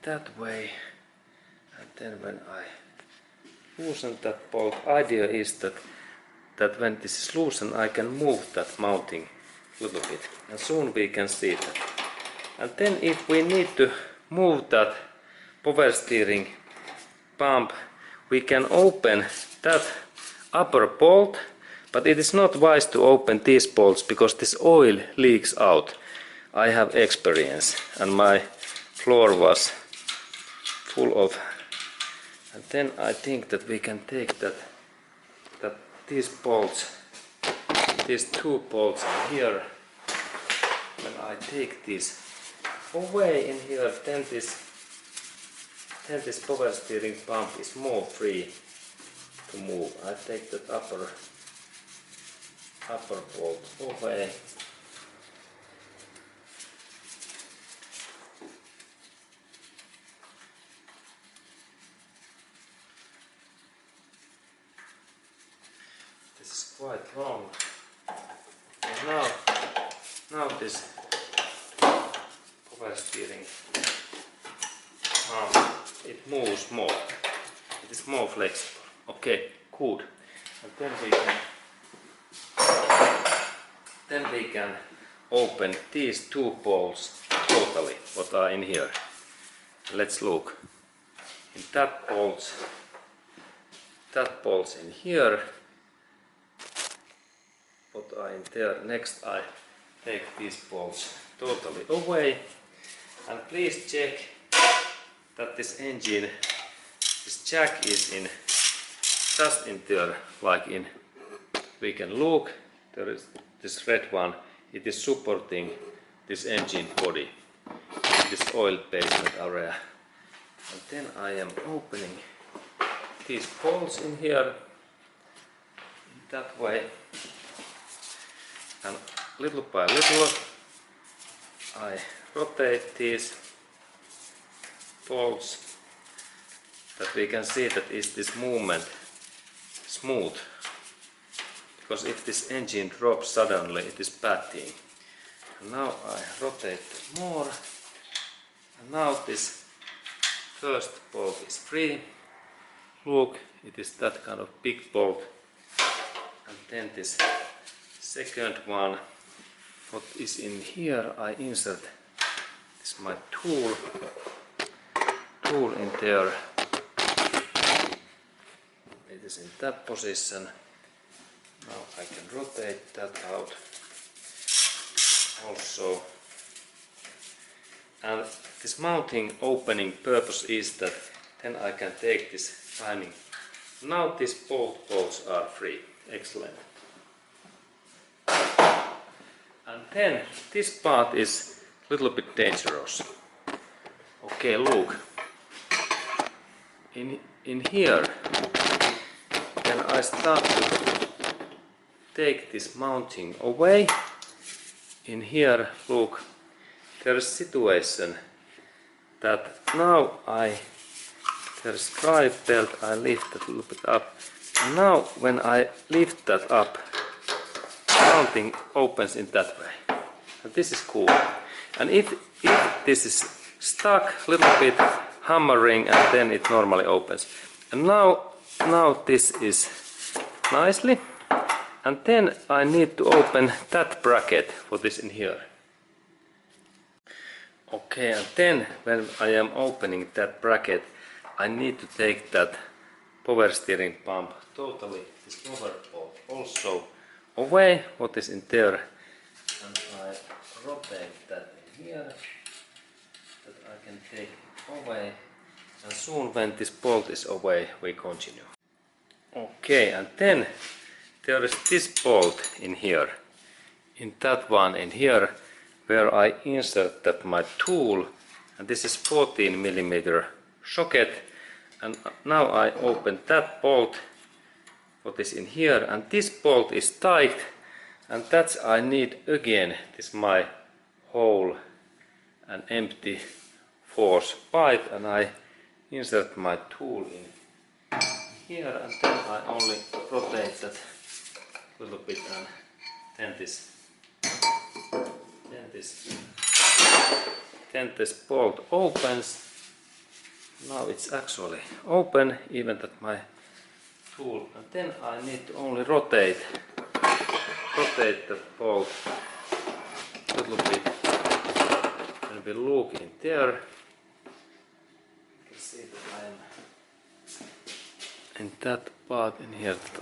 that way, and then when I loosen that bolt, idea is that when this is loosened, I can move that mounting a little bit, and soon we can see that. And then if we need to move that power steering pump, we can open that upper bolt, but it is not wise to open these bolts because this oil leaks out. I have experience, and my floor was full of. And then I think that we can take that these bolts, these two bolts in here, when I take this away in here, then this power steering pump is more free to move. I take that upper bolt away. This is quite long. And now this power steering it moves more. It is more flexible. Okay, good. and then we can open these two bolts totally, what are in here. Let's look. In that bolts in here, what are in there. Next I take these bolts totally away, and please check that this engine, this jack is in just in there, like in, we can look, there is this red one, it is supporting this engine body, this oil basement area. And then I am opening these bolts in here, in that way, and little by little I rotate these bolts, that we can see that is this movement smooth, because if this engine drops suddenly it is bad thing. And now I rotate more, and now this first bolt is free. Look, it is that kind of big bolt. And then this second one, what is in here, I insert this my tool in there. It is in that position. Now I can rotate that out also. And this mounting opening purpose is that then I can take this timing. Now these both bolts are free. Excellent. And then this part is a little bit dangerous. Okay, look. In here, then I start to take this mounting away. In here, look, there is situation that now there's drive belt, I lift it a little bit up. And now when I lift that up, mounting opens in that way. And this is cool. And if this is stuck a little bit, hammering, and then it normally opens. And now this is nicely. And then I need to open that bracket for this in here. Okay, and then when I am opening that bracket, I need to take that power steering pump totally, this power bolt also away, what is in there. And I rotate that in here, that I can take it away. And soon when this bolt is away, we continue. Okay, and then there is this bolt in here, in that one in here, where I insert that my tool, and this is 14mm socket, and now I open that bolt, what is in here, and this bolt is tight, and that's I need again this my hole and empty force pipe, and I insert my tool in here, and then I only rotate that a little bit, and then this bolt opens. Now it's actually open, even that my tool, and then I need to only rotate the bolt a little bit. When we look in there, you can see that I am in that part in here, that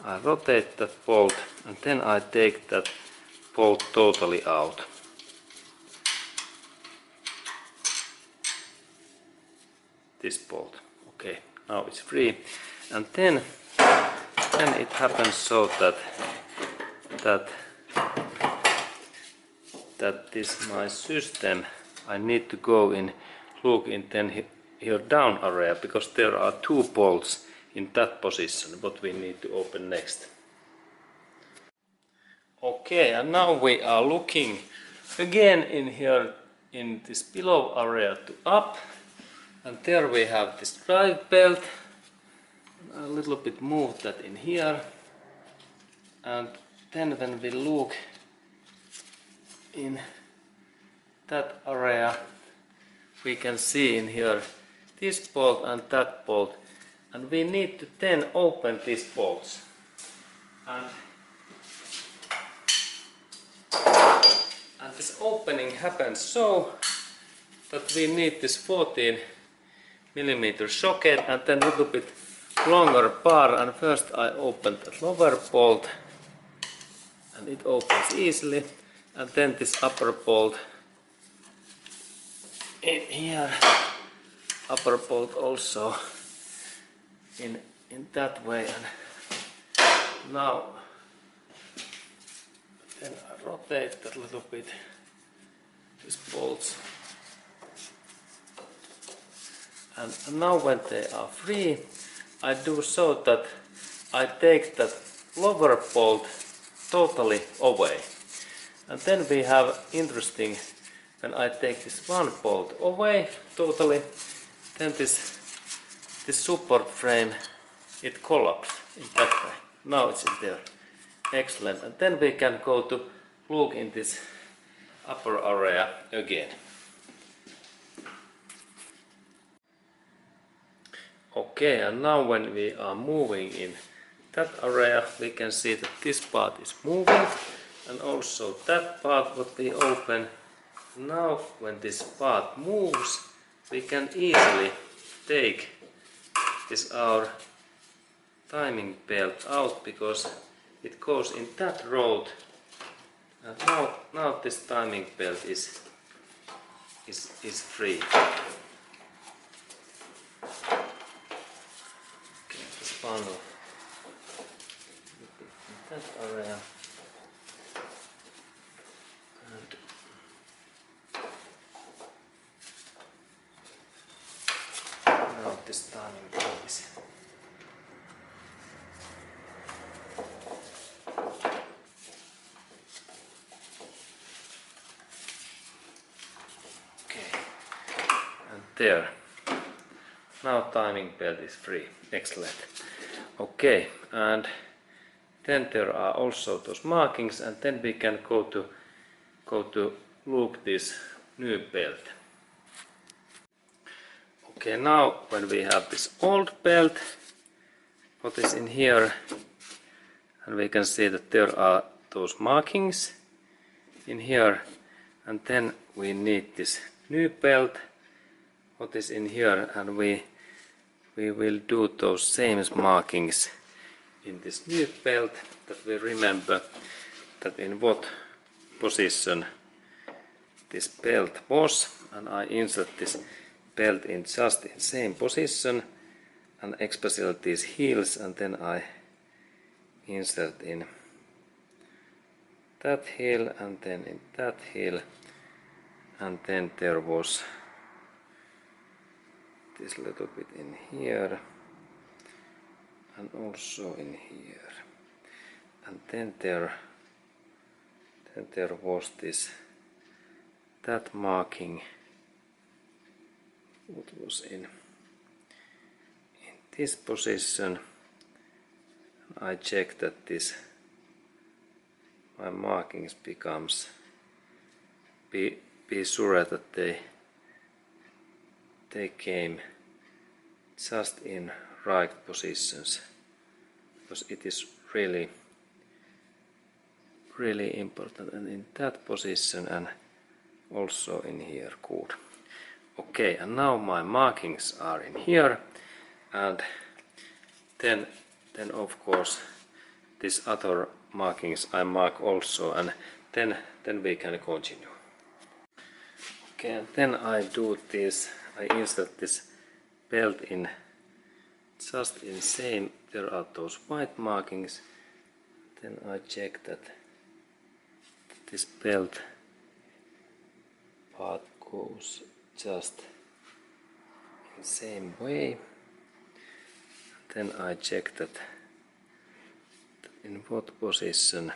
I rotate that bolt, and then I take that bolt totally out. This bolt. Okay, now it's free, and then it happens so that this my system, I need to go in, look in then here down area, because there are two bolts in that position, what we need to open next. Okay, and now we are looking again in here in this below area to up, and there we have this drive belt. A little bit move that in here, and then when we look in that area, we can see in here this bolt and that bolt, and we need to then open these bolts. and this opening happens so that we need this 14mm socket and then a little bit longer bar, and first I open the lower bolt and it opens easily, and then this upper bolt in here, upper bolt also in that way, and now then I rotate that little bit, these bolts, and now when they are free I do so that I take that lower bolt totally away, and then we have interesting, when I take this one bolt away totally, then this support frame, it collapses in that way. Now it's in there. Excellent. And then we can go to look in this upper area again. Okay, and now when we are moving in that area, we can see that this part is moving, and also that part what we open. Now when this part moves, we can easily take this our timing belt out, because it goes in that road, and now this timing belt is free. Okay, this panel in that area, and now this timing belt is there. Now timing belt is free. Excellent. Okay, and then there are also those markings, and then we can go to loop this new belt. Okay, now when we have this old belt, what is in here, and we can see that there are those markings in here, and then we need this new belt, what is in here, and we will do those same markings in this new belt, that we remember that in what position this belt was, and I insert this belt in just in same position, and especially these heels, and then I insert in that heel and then in that heel, and then there was this little bit in here and also in here, and then there was that marking what was in this position. I check that my markings becomes be sure that they came just in right positions, because it is really important, and in that position and also in here. Good. Okay, and now my markings are in here, and then of course these other markings I mark also, and then we can continue. Okay, and then I do this, I insert this belt in just in same, there are those white markings, then I check that this belt part goes just in same way, then I check that in what position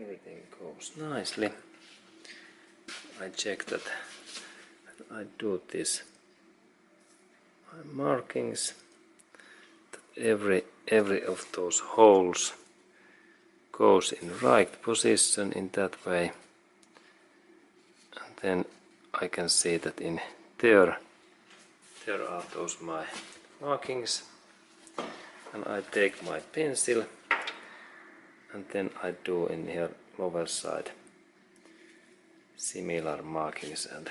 everything goes nicely. I check that I do this my markings, that every of those holes goes in right position in that way, and then I can see that in there are those my markings, and I take my pencil and then I do in here lower side similar markings and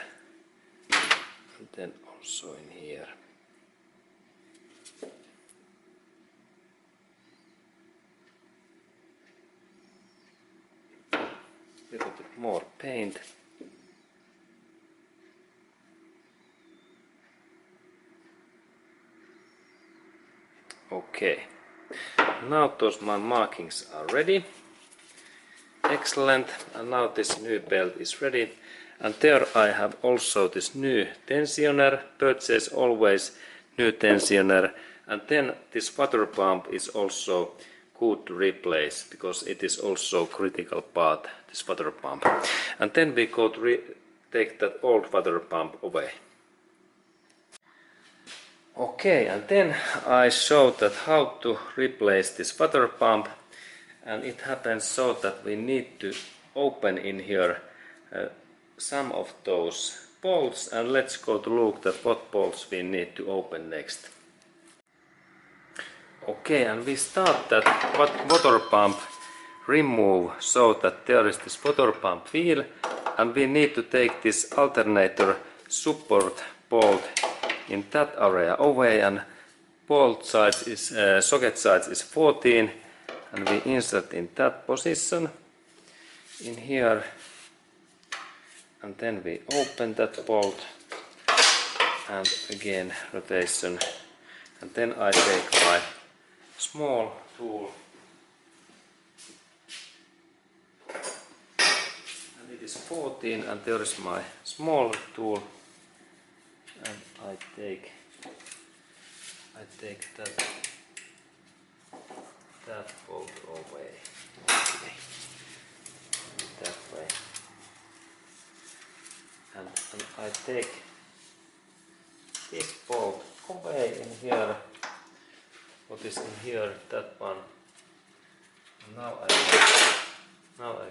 then also in here. Little bit more paint. Okay, now those my markings are ready. Excellent, and now this new belt is ready. And there I have also this new tensioner. Purchase always new tensioner. And then this water pump is also good to replace because it is also critical part, this water pump. And then we go to take that old water pump away. Okay, and then I showed that how to replace this water pump, and it happens so that we need to open in here some of those bolts, and let's go to look at what bolts we need to open next. Okay, and we start that water pump remove so that there is this water pump wheel, and we need to take this alternator support bolt in that area away, and bolt size is socket size is 14, and we insert in that position in here, and then we open that bolt and again rotation, and then I take my small tool and it is 14, and there is my small tool, and I take that bolt away. Okay. That way. And I take this bolt away in here. What is in here? That one. And now I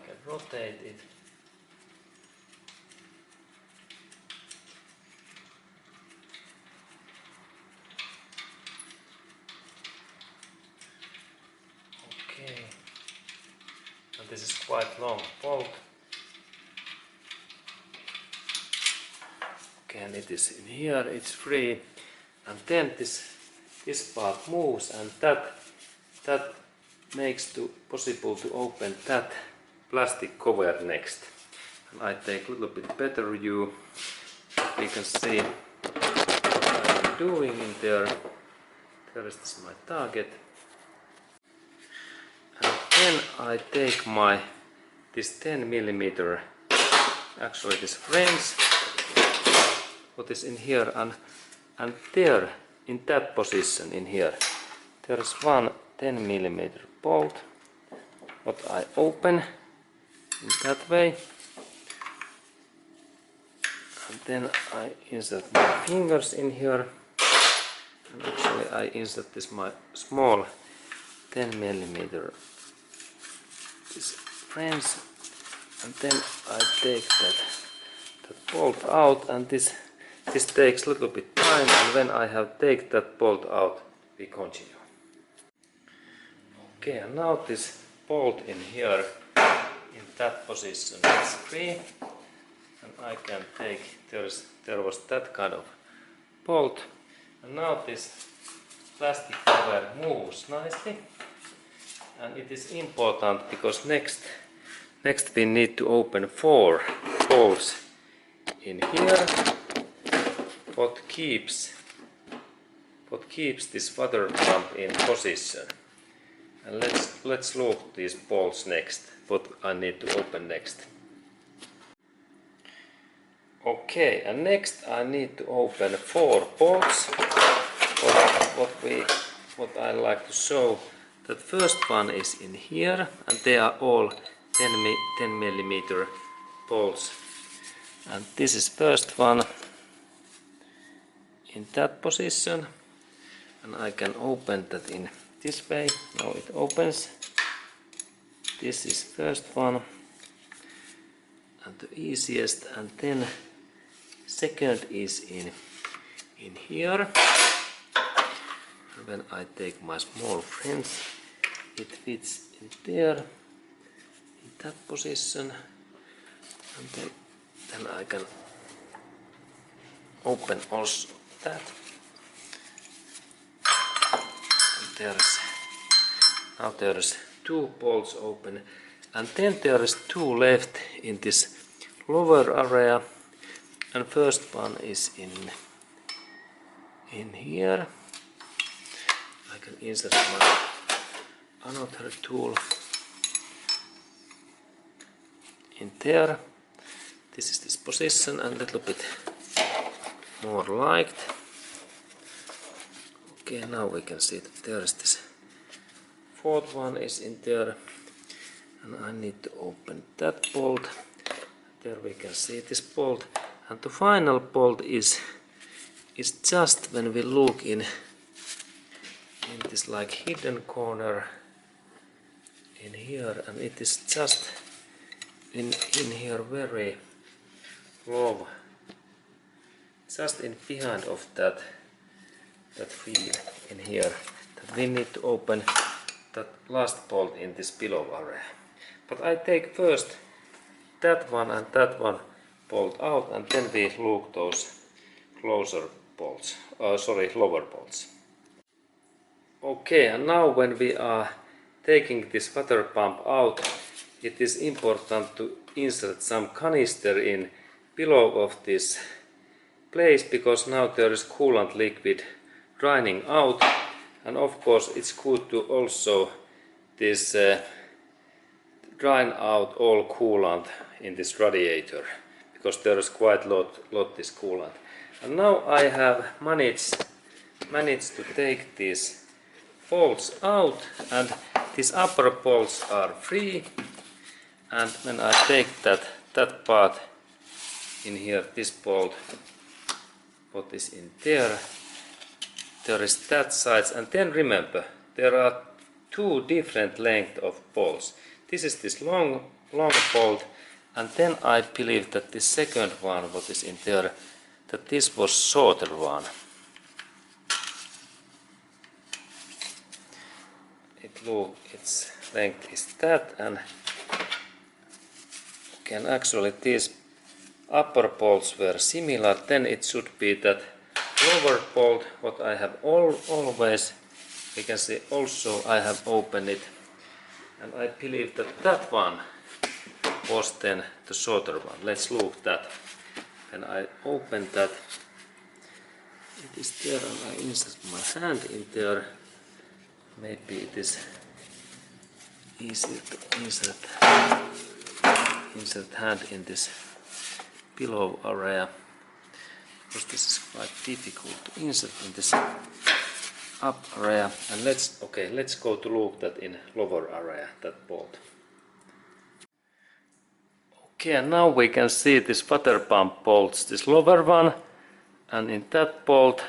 can rotate it. And this is quite long bolt. Okay, and it is in here, it's free, and then this part moves, and that makes it possible to open that plastic cover next. And I take a little bit better view. We can see what I'm doing in there. There is this my target. Then I take this 10 millimeter, actually this French, what is in here, and there in that position in here there is one 10 millimeter bolt what I open in that way, and then I insert my fingers in here, and actually I insert this my small 10 millimeter this French, and then I take that bolt out, and this takes a little bit time, and when I have take that bolt out we continue. Okay, and now this bolt in here in that position is free, and I can take, there was that kind of bolt, and now this plastic cover moves nicely. And it is important because next we need to open 4 bolts in here. What keeps this water pump in position. And let's look these bolts next. What I need to open next. Okay, and next I need to open 4 bolts. What I like to show. The first one is in here, and they are all 10 millimeter bolts. And this is first one in that position, and I can open that in this way. Now it opens. This is first one, and the easiest, and then second is in here. when I take my small wrench, it fits in there, in that position, and then I can open also that. And now there is 2 bolts open, and then there is 2 left in this lower area, and first one is in here. I can insert my another tool in there. This is this position and a little bit more liked. Okay, now we can see that there is this 4th one is in there, and I need to open that bolt. There we can see this bolt, and the final bolt is just when we look in this like hidden corner in here, and it is just in here very low, just in behind of that wheel in here, that we need to open that last bolt in this below area. But I take first that one and that one bolt out, and then we look those closer bolts, lower bolts. Okay, and now when we are taking this water pump out, it is important to insert some canister in below of this place, because now there is coolant liquid draining out, and of course it's good to also this drain out all coolant in this radiator, because there is quite lot this coolant. And now I have managed to take these bolts out, and these upper bolts are free, and when I take that part in here, this bolt, what is in there is that size, and then remember there are 2 different lengths of bolts. This is this long bolt, and then I believe that the second one what is in there, that this was shorter one. Its length is that, and actually these upper bolts were similar. Then it should be that lower bolt what I have always, we can see also I have opened it, and I believe that one was then the shorter one. Let's look that. When I open that, it is there, and I insert my hand in there. Maybe it is easier to insert hand in this below area, because this is quite difficult to insert in this up area. And let's go to look that in lower area, that bolt. Okay, and now we can see this water pump bolts, this lower one, and in that bolt,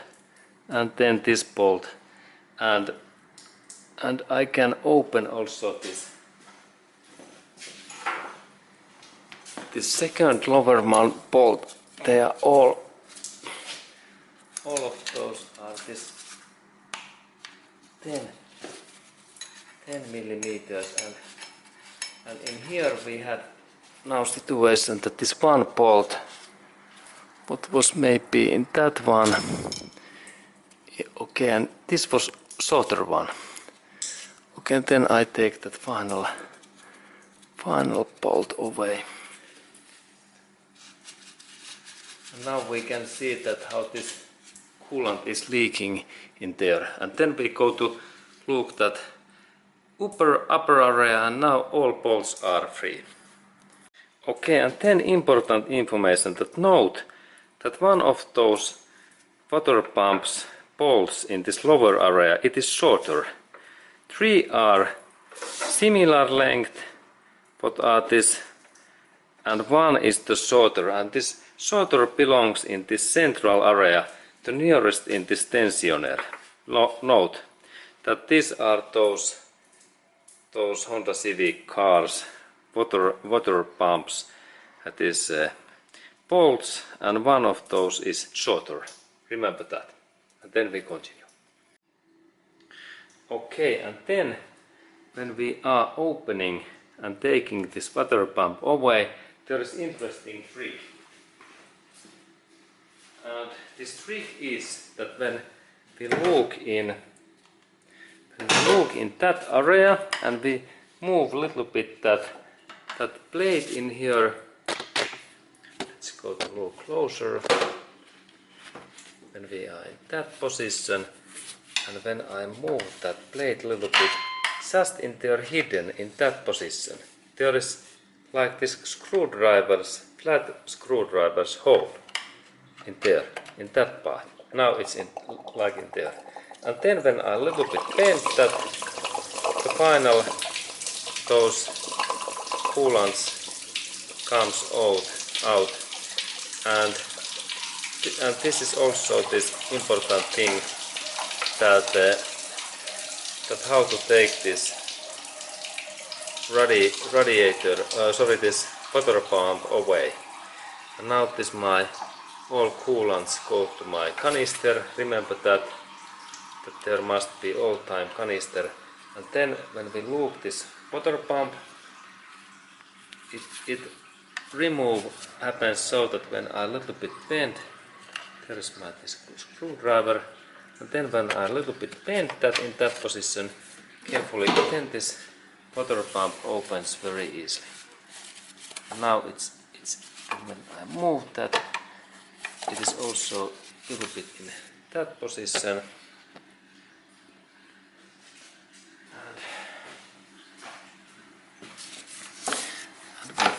and then this bolt, and I can open also this second lower bolt. They are all of those are this 10 millimeters, and in here we had now situation that this one bolt, what was maybe in that one, okay, and this was shorter one. Okay, and then I take that final bolt away. And now we can see that how this coolant is leaking in there. And then we go to look that upper area, and now all bolts are free. Okay, and then important information, that note that one of those water pumps bolts in this lower area, it is shorter. 3 are similar length, what are this, and 1 is the shorter, and this shorter belongs in this central area, the nearest in this tensioner. Note that these are those Honda Civic cars water pumps, that is bolts, and one of those is shorter. Remember that. And then we continue. Okay, and then when we are opening and taking this water pump away, there is interesting trick. And this trick is that when we look in that area and we move a little bit that plate in here. Let's go to look closer. When we are in that position, and when I move that plate a little bit, just in there hidden in that position, there is like this flat screwdriver's hole in there, in that part. Now it's in there. And then when I a little bit bend that, the final those coolants comes out, and this is also this important thing that how to take this this water pump away. And now this all coolants go to my canister. Remember that there must be all time canister. And then when we loop this water pump, it remove happens so that when I a little bit bend, there is this screwdriver, and then when I a little bit bend that in that position carefully, then this water pump opens very easily. And now it's when I move that, it is also a little bit in that position.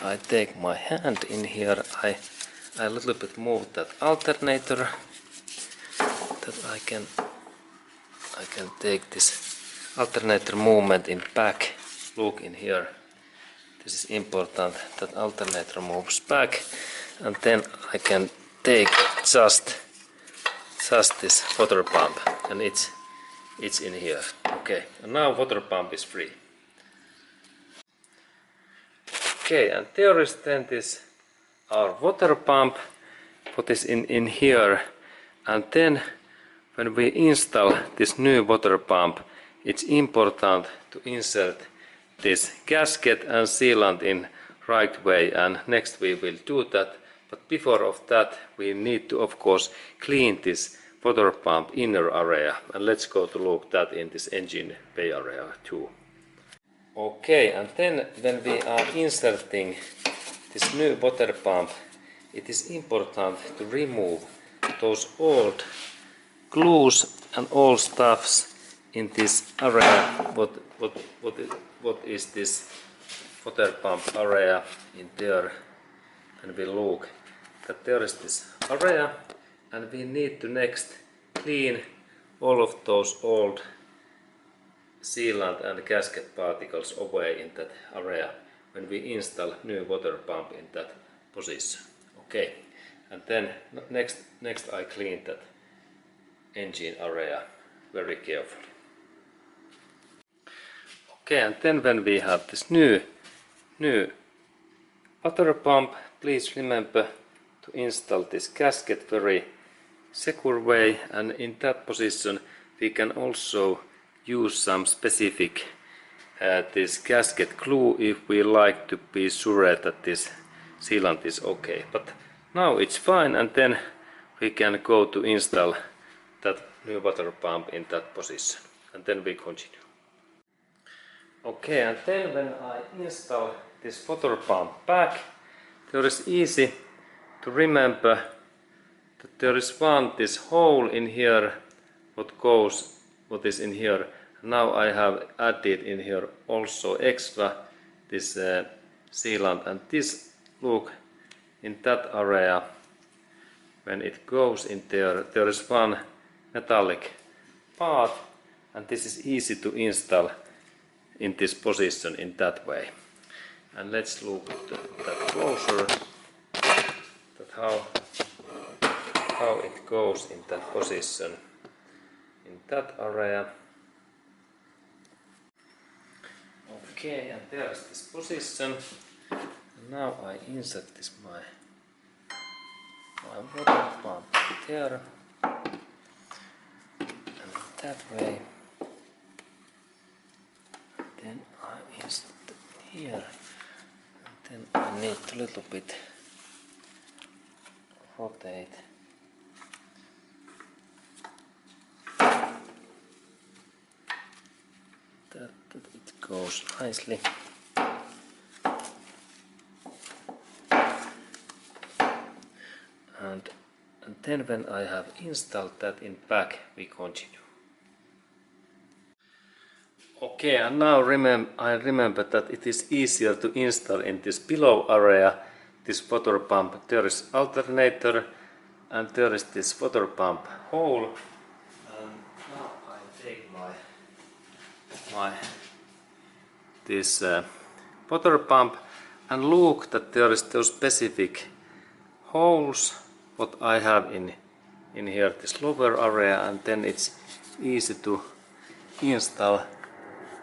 I take my hand in here, I a little bit move that alternator, that I can take this alternator movement in back. Look in here, this is important that alternator moves back, and then I can take just this water pump, and it's in here. Okay, and now water pump is free. Okay, and there is then this our water pump, what is in here, and then when we install this new water pump, it's important to insert this gasket and sealant in right way, and next we will do that. But before of that, we need to of course clean this water pump inner area, and let's go to look that in this engine bay area too. Okay, and then when we are inserting this new water pump, it is important to remove those old glues and old stuffs in this area. What is this water pump area in there? And we look that there is this area, and we need to next clean all of those old sealant and gasket particles away in that area when we install new water pump in that position. Okay, and then next I clean that engine area very carefully. Okay, and then when we have this new water pump, please remember to install this gasket very secure way, and in that position we can also use some specific this gasket glue if we like to be sure that this sealant is okay. But now it's fine, and then we can go to install that new water pump in that position, and then we continue. Okay, and then when I install this water pump back, there is easy to remember that there is this hole in here what is in here. Now I have added in here also extra this sealant, and this look in that area when it goes in there is one metallic part, and this is easy to install in this position in that way. And let's look at that closer, that how it goes in that position in that area. Okay, and there is this position. And now I insert this my water pump there, and that way. here, and then I need a little bit rotate. That it goes nicely. And then when I have installed that in back, we continue. Okay, and now I remember that it is easier to install in this below area this water pump. There is alternator and there is this water pump hole. And now I take this water pump and look that there is those specific holes what I have in here, this lower area, and then it's easy to install.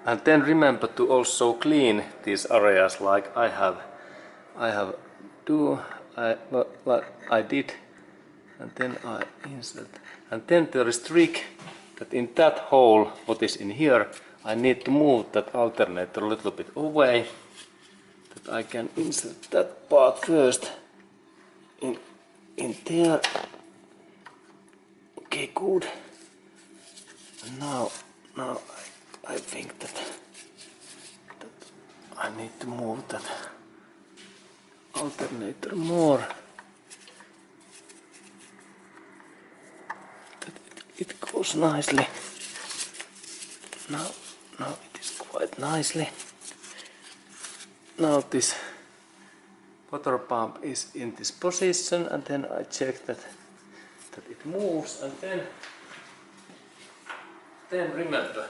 And then remember to also clean these areas like I did, and then I insert. And then there is trick that in that hole what is in here, I need to move that alternator a little bit away, that I can insert that part first in there. Okay, good. And now I think that I need to move that alternator more. That it goes nicely. Now it is quite nicely. Now this water pump is in this position, and then I check that it moves, and then remember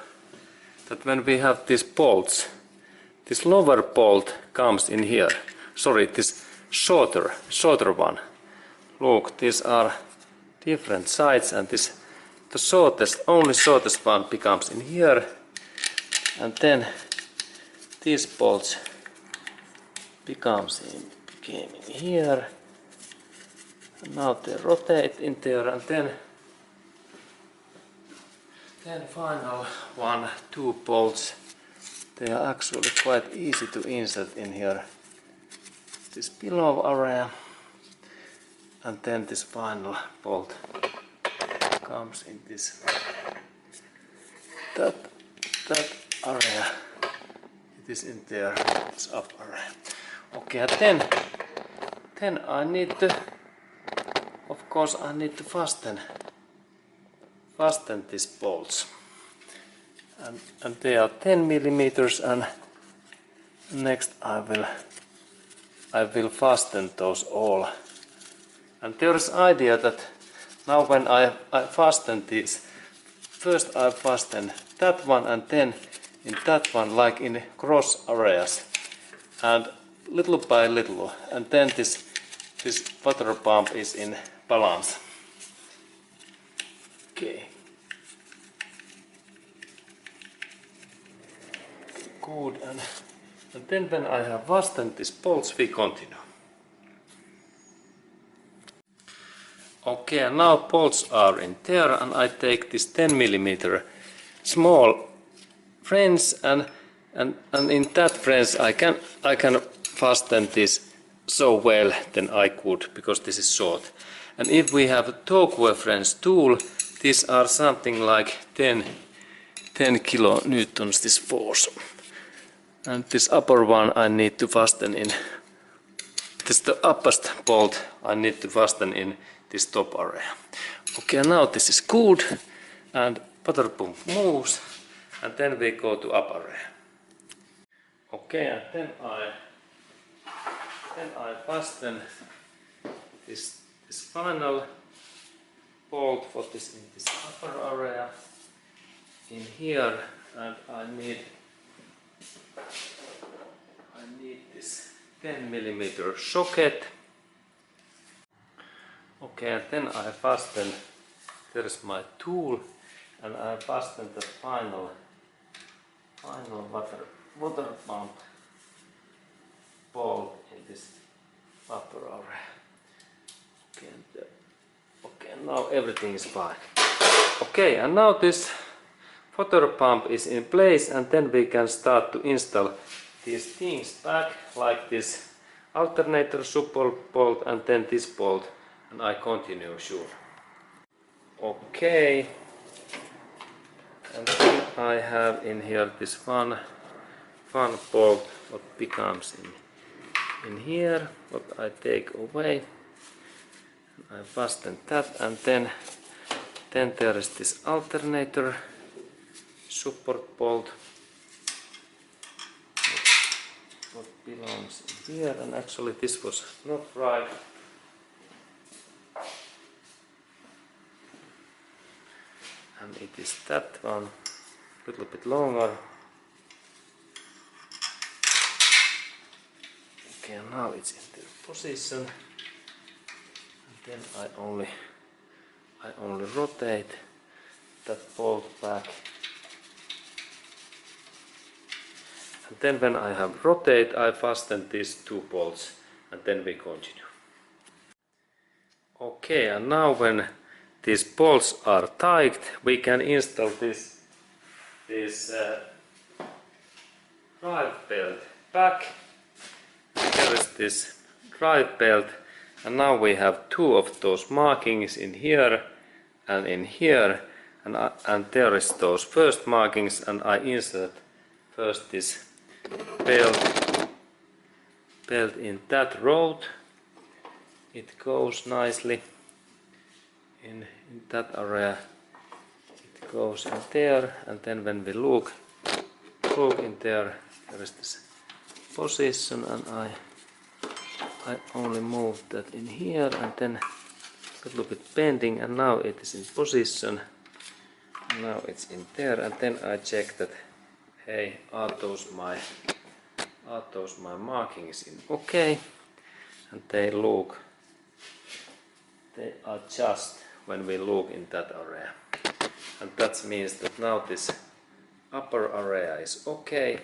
that when we have these bolts, this lower bolt comes in here. Sorry, this shorter one. Look, these are different sides, and the only shortest one becomes in here, and then these bolts came in here. And now they rotate in there, and then final 2 bolts, they are actually quite easy to insert in here. This below area, and then this final bolt comes in this that area. It is in there, this up area. Okay, and then I need to, of course, I need to fasten these bolts, and they are 10 millimeters, and next I will fasten those all. And there is idea that now when I fasten these, first I fasten that one and then in that one, like in cross areas, and little by little, and then this water pump is in balance. Okay. Good, and then when I have fastened these bolts, we continue. Okay, and now bolts are in there, and I take this 10 millimeter small wrench, and in that wrench I can fasten this so well than I could, because this is short. And if we have a torque wrench tool, these are something like 10 kilonewtons this force. And this upper one I need to fasten in, this the uppest bolt I need to fasten in this top area. Okay, now this is good, and water pump moves, and then we go to upper area. Okay, and then I fasten this final bolt what is in this upper area in here, and I need this 10 millimeter socket. Okay, and then I fasten, there is my tool, and I fasten the final water pump bolt in this upper area. Okay, now everything is fine. Okay, and now this water pump is in place, and then we can start to install these things back, like this alternator support bolt and then this bolt, and I continue, sure. Okay, and then I have in here this fun bolt what becomes in here, what I take away. I fasten that, and then there is this alternator support bolt what belongs in here, and actually this was not right. And it is that one, a little bit longer. Okay, now it's in the position. And then I only rotate that bolt back. And then when I have rotate, I fasten these two bolts, and then we continue. Okay, and now when these bolts are tight, we can install this drive belt back. There is this drive belt, and now we have two of those markings in here and in here, and there is those first markings, and I insert first this belt in that road. It goes nicely in that area. It goes in there, and then when we look in there is this position, and I only move that in here, and then a little bit bending, and now it is in position. Now it's in there, and then I check that, hey, are those my markings in okay, and they adjust when we look in that area, and that means that now this upper area is okay.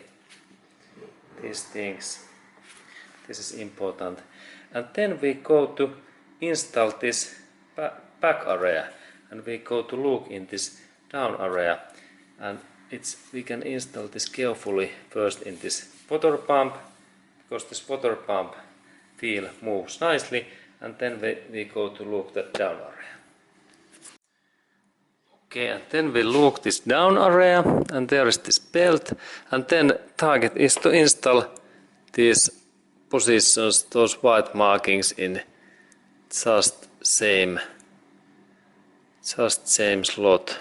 These things, this is important, and then we go to install this back area, and we go to look in this down area, and we can install this carefully first in this water pump, because this water pump wheel moves nicely, and then we go to look that down area. Okay, and then we look this down area, and there is this belt, and then target is to install these positions, those white markings in just same slot,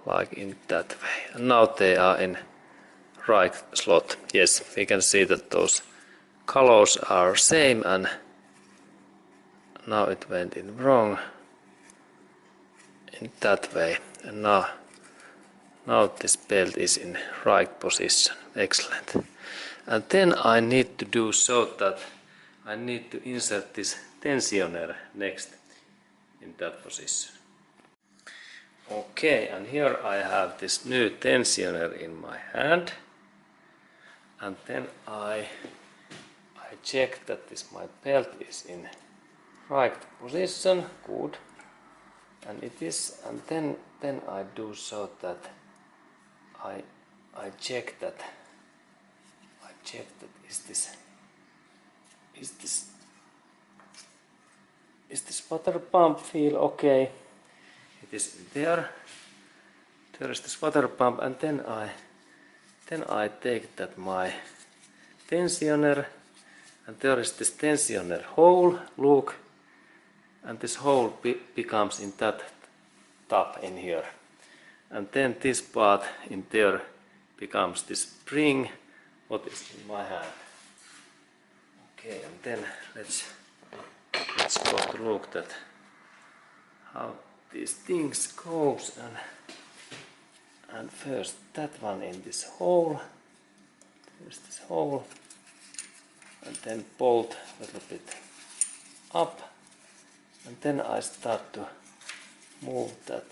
like in that way. And now they are in right slot. Yes, we can see that those colors are same, and now it went in wrong in that way, and now this belt is in right position. Excellent. And then I need to do so that I need to insert this tensioner next in that position. Okay, and here I have this new tensioner in my hand, and then I check that my belt is in right position. Good. And it is, and then I do so that I check that is this water pump feel okay? It is in there. There is this water pump, and then I take that my tensioner, and there is this tensioner hole. Look. And this hole becomes in that top in here, and then this part in there becomes this spring what is in my hand. Okay, and then let's go to look that how these things goes, and first that one in this hole. There's this hole, and then bolt a little bit up. And then I start to move that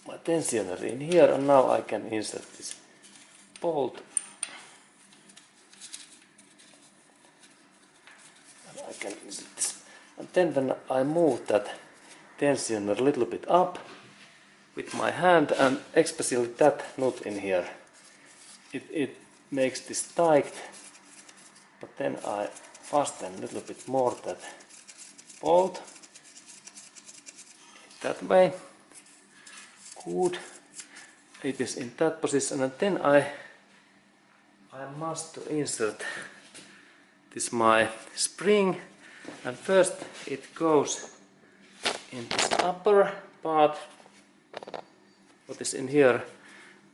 my tensioner in here, and now I can insert this bolt. And I can insert this. And then when I move that tensioner a little bit up with my hand, and especially that nut in here, it makes this tight, but then I fasten a little bit more that bolt that way. Good. It is in that position, and then I must insert this my spring, and first it goes in this upper part, what is in here,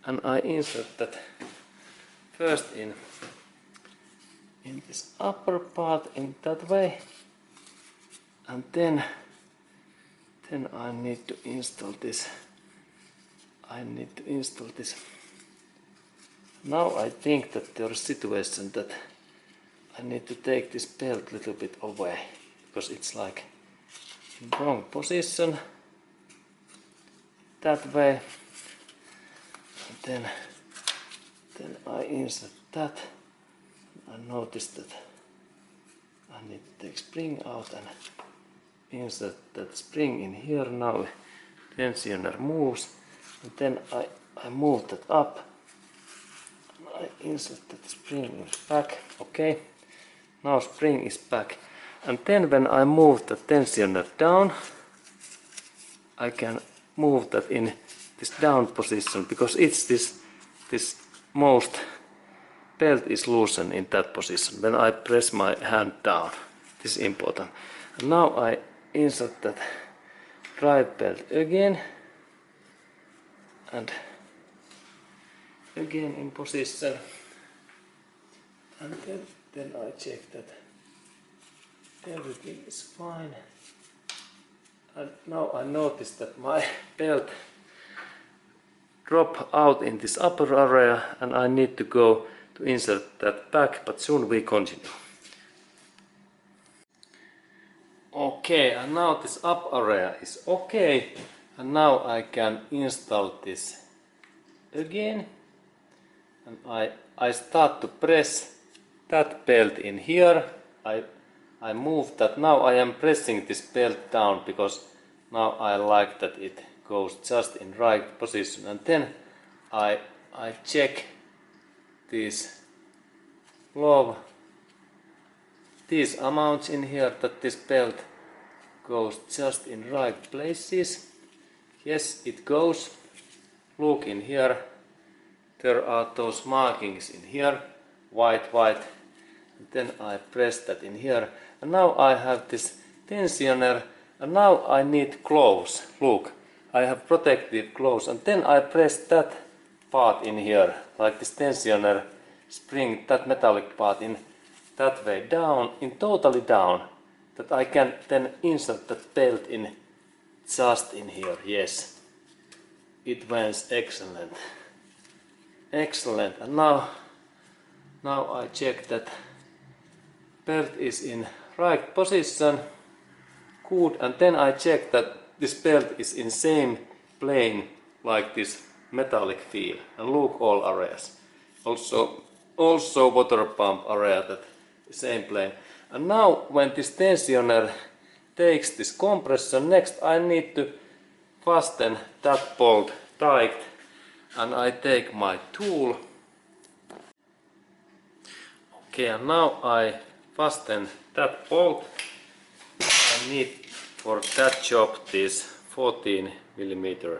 and I insert that first in this upper part in that way, and then I need to install this. Now I think that there is a situation that I need to take this belt a little bit away, because it's like in wrong position that way, and then I insert that. I notice that I need to take spring out and insert that spring in here. Now tensioner moves, and then I move that up. I insert that spring back. Okay, now spring is back, and then when I move the tensioner down, I can move that in this down position, because it's this most belt is loosened in that position when I press my hand down. This is important. And now I insert that right belt again, and again in position, and then I check that everything is fine. And now I notice that my belt drop out in this upper area, and I need to go to insert that back, but soon we continue. Okay, and now this up area is okay, and now I can install this again, and I start to press that belt in here. I move that. Now I am pressing this belt down, because now I like that it goes just in right position, and then I check these amounts in here, that this belt goes just in right places. Yes, it goes. Look in here, there are those markings in here, white, and then I press that in here, and now I have this tensioner, and now I need gloves. Look, I have protective gloves, and then I press that part in here, like this tensioner spring, that metallic part in that way down, in totally down, that I can then insert that belt in just in here. Yes, it went excellent. Excellent. And now I check that belt is in right position. Good. And then I check that this belt is in same plane like this metallic feel, and look all areas. Also water pump area, that same plane. And now when this tensioner takes this compression, next I need to fasten that bolt tight, and I take my tool. Okay, and now I fasten that bolt. I need for that job this 14mm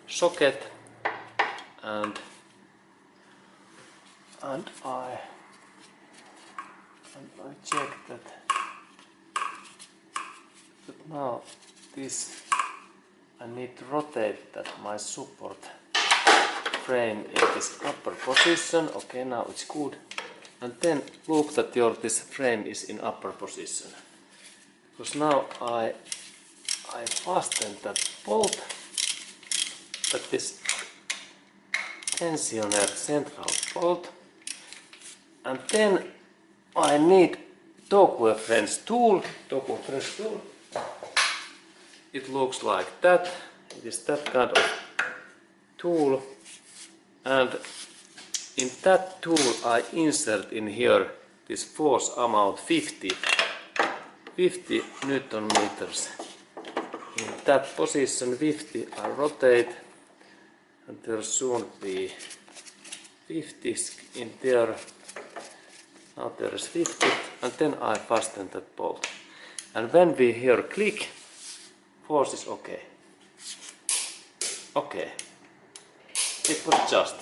socket, and I check that now this I need to rotate that my support frame in this upper position. Okay, now it's good. And then look that this frame is in upper position, because now I fasten that bolt, that this tensioner central bolt, and then I need torque French tool. It looks like that. It is that kind of tool, and in that tool I insert in here this force amount 50 Newton meters. In that position 50 I rotate, and there soon be 50 in there. Now there is 50, and then I fasten that bolt. And when we hear click, force is okay. Okay. It was just.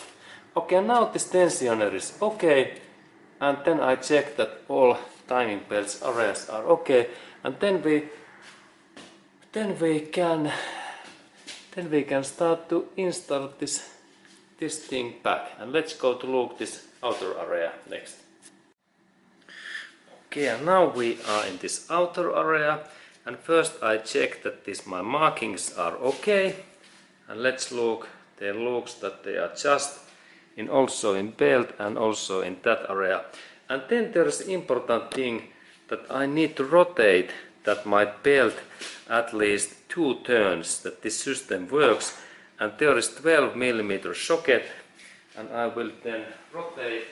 Okay, now this tensioner is okay. And then I check that all timing belts areas are okay. And then we can start to install this thing back. And let's go to look this outer area next. Okay, and now we are in this outer area, and first I check that my markings are okay, and let's look. They looks that they are just also in belt and also in that area. And then there is important thing that I need to rotate that my belt at least 2 turns that this system works, and there is 12 mm socket, and I will then rotate.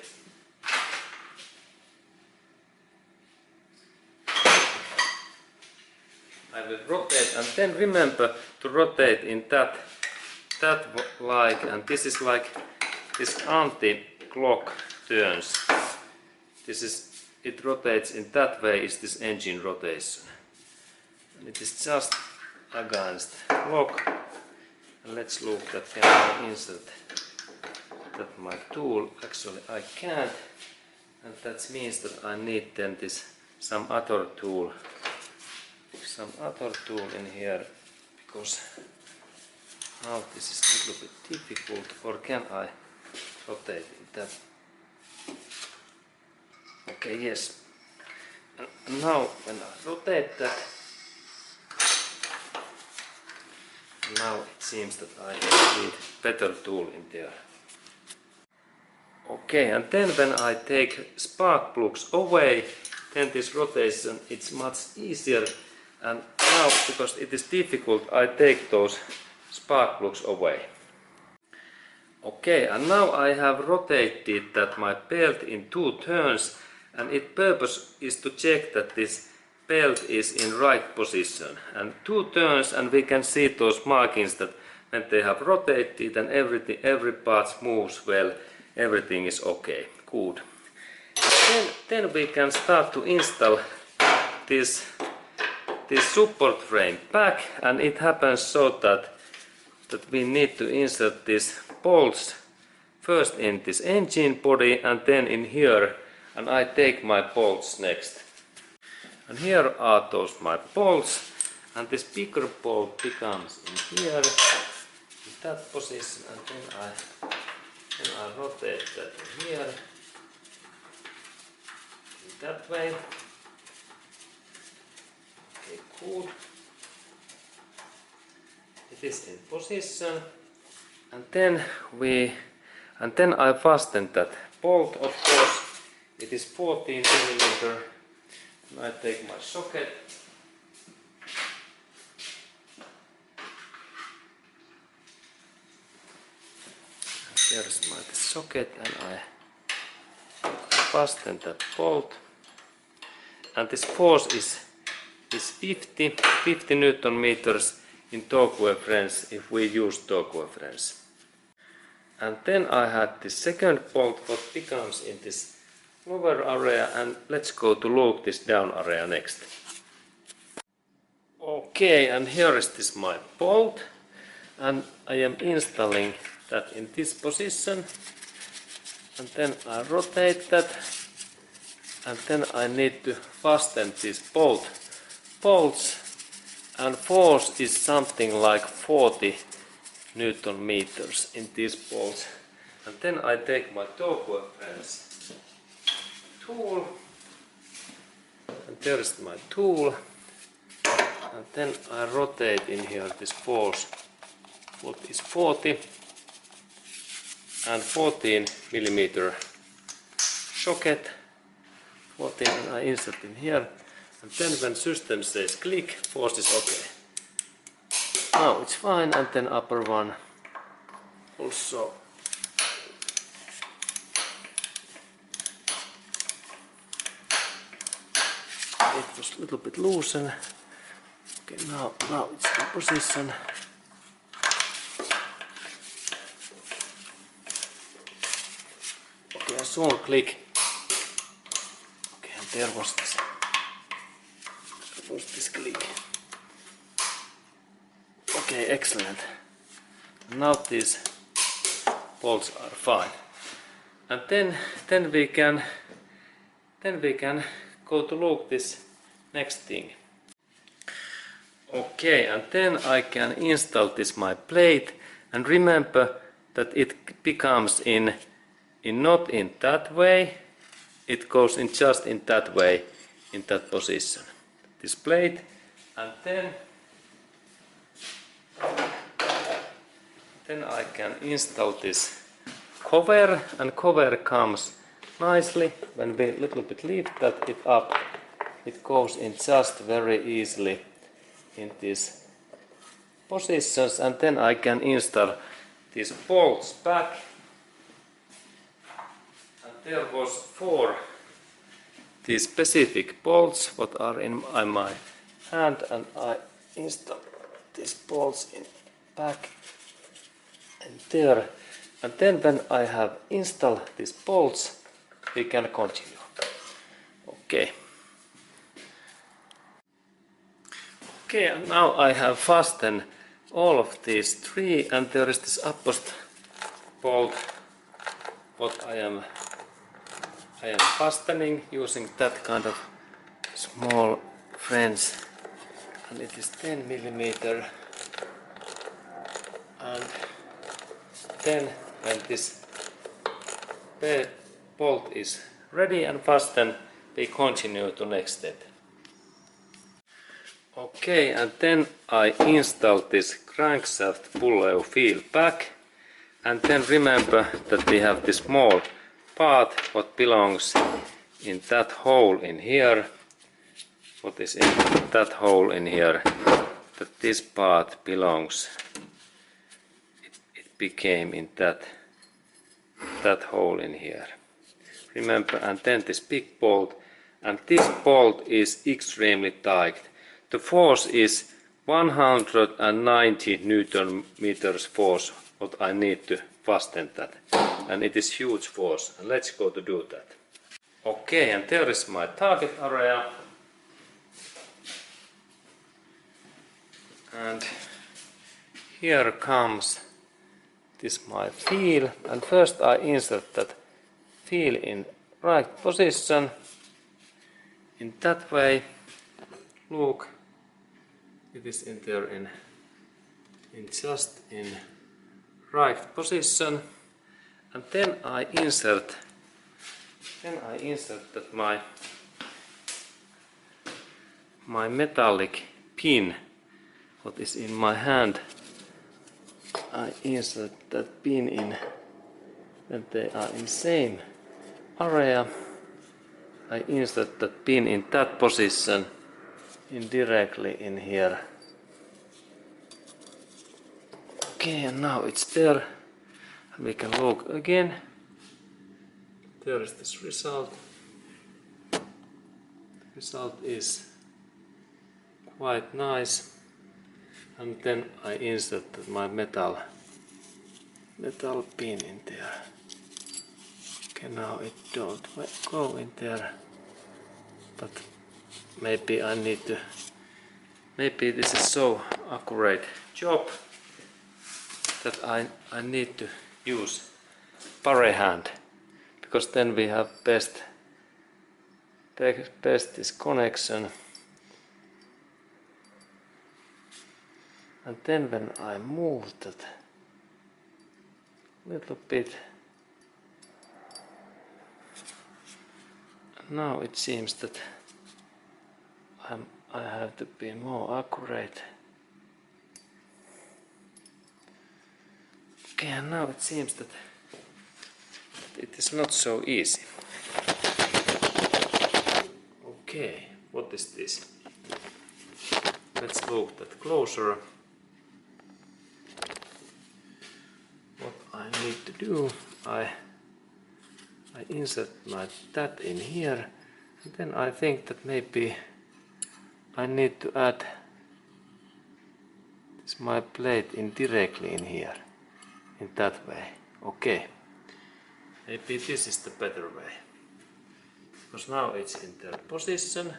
I will rotate, and then remember to rotate in that like, and this is like this anti-clock turns. It rotates in that way, is this engine rotation. And it is just against clock. And let's look that can I insert that my tool. Actually I can't, and that means that I need then some other tool in here, because now this is a little bit difficult. Or can I rotate it that? Okay, yes. And now when I rotate that, now it seems that I need better tool in there. Okay, and then when I take spark plugs away, then this rotation it's much easier. And now, because it is difficult, I take those spark plugs away. Okay, and now I have rotated that my belt in 2 turns, and its purpose is to check that this belt is in right position. And 2 turns, and we can see those markings that when they have rotated and every part moves well, everything is okay, good. Then we can start to install this support frame back, and it happens so that we need to insert these bolts first in this engine body and then in here, and I take my bolts next. And here are those my bolts, and this bigger bolt becomes in here, in that position, and then I rotate that in here, in that way. Okay, good. It is in position, and then I fasten that bolt. Of course, it is 14 mm. And I take my socket. Here is my socket, and I fasten that bolt. And this force is 50 Newton meters in torque reference if we use torque reference. And then I had this second bolt what becomes in this lower area, and let's go to look this down area next. Okay, and here is this my bolt, and I am installing that in this position, and then I rotate that, and then I need to fasten these bolts, and force is something like 40 Newton meters in these bolts. And then I take my torque reference tool, and there is my tool, and then I rotate in here this force, what is 40 and 14 millimeter socket, 14, and I insert in here, and then when system says click, force is okay. Now it's fine, and then upper one also. It was a little bit looser. Okay, now it's in position. soon click. Okay, and there was this click. Okay, excellent. Now these bolts are fine. And then we can go to look this next thing. Okay, and then I can install this my plate, and remember that it becomes in not in that way, it goes in just in that way, in that position, this plate. And then I can install this cover, and cover comes nicely when we little bit lift that it up. It goes in just very easily in these positions, and then I can install these bolts back. And there was 4 these specific bolts what are in my hand, and I install these bolts in back and there. And then when I have installed these bolts, we can continue. Okay. Okay, and now I have fastened all of these 3, and there is this uppermost bolt what I am fastening using that kind of small wrench, and it is 10 millimeter. And then when this bolt is ready and fastened, we continue to next step. Okay, and then I install this crankshaft pulley feel back, and then remember that we have this small part what belongs in that hole in here. What is in that hole in here? That this part belongs. It became in that hole in here. Remember, and then this big bolt, and this bolt is extremely tight. The force is 190 Newton meters force what I need to fasten that, and it is huge force, and let's go to do that. Okay, and there is my target area, and here comes this my feel, and first I insert that feel in right position in that way. Look, it is in there in just in right position, and then I insert that my metallic pin what is in my hand. I insert that pin in when they are in same area. I insert that pin in that position indirectly in here. Okay, and now it's there. We can look again. There is this result. The result is quite nice. And then I insert my metal pin in there. Okay, now it don't go in there, but maybe I need to. Maybe this is so accurate job that I need to use barre hand, because then we have best this connection. And then when I move that little bit, now it seems that I have to be more accurate. Okay, and now it seems that it is not so easy. Okay, what is this? Let's look that closer. What I need to do, I insert that in here, and then I think that maybe I need to add this my plate indirectly in here, in that way. Okay, Maybe this is the better way. Because now it's in their position.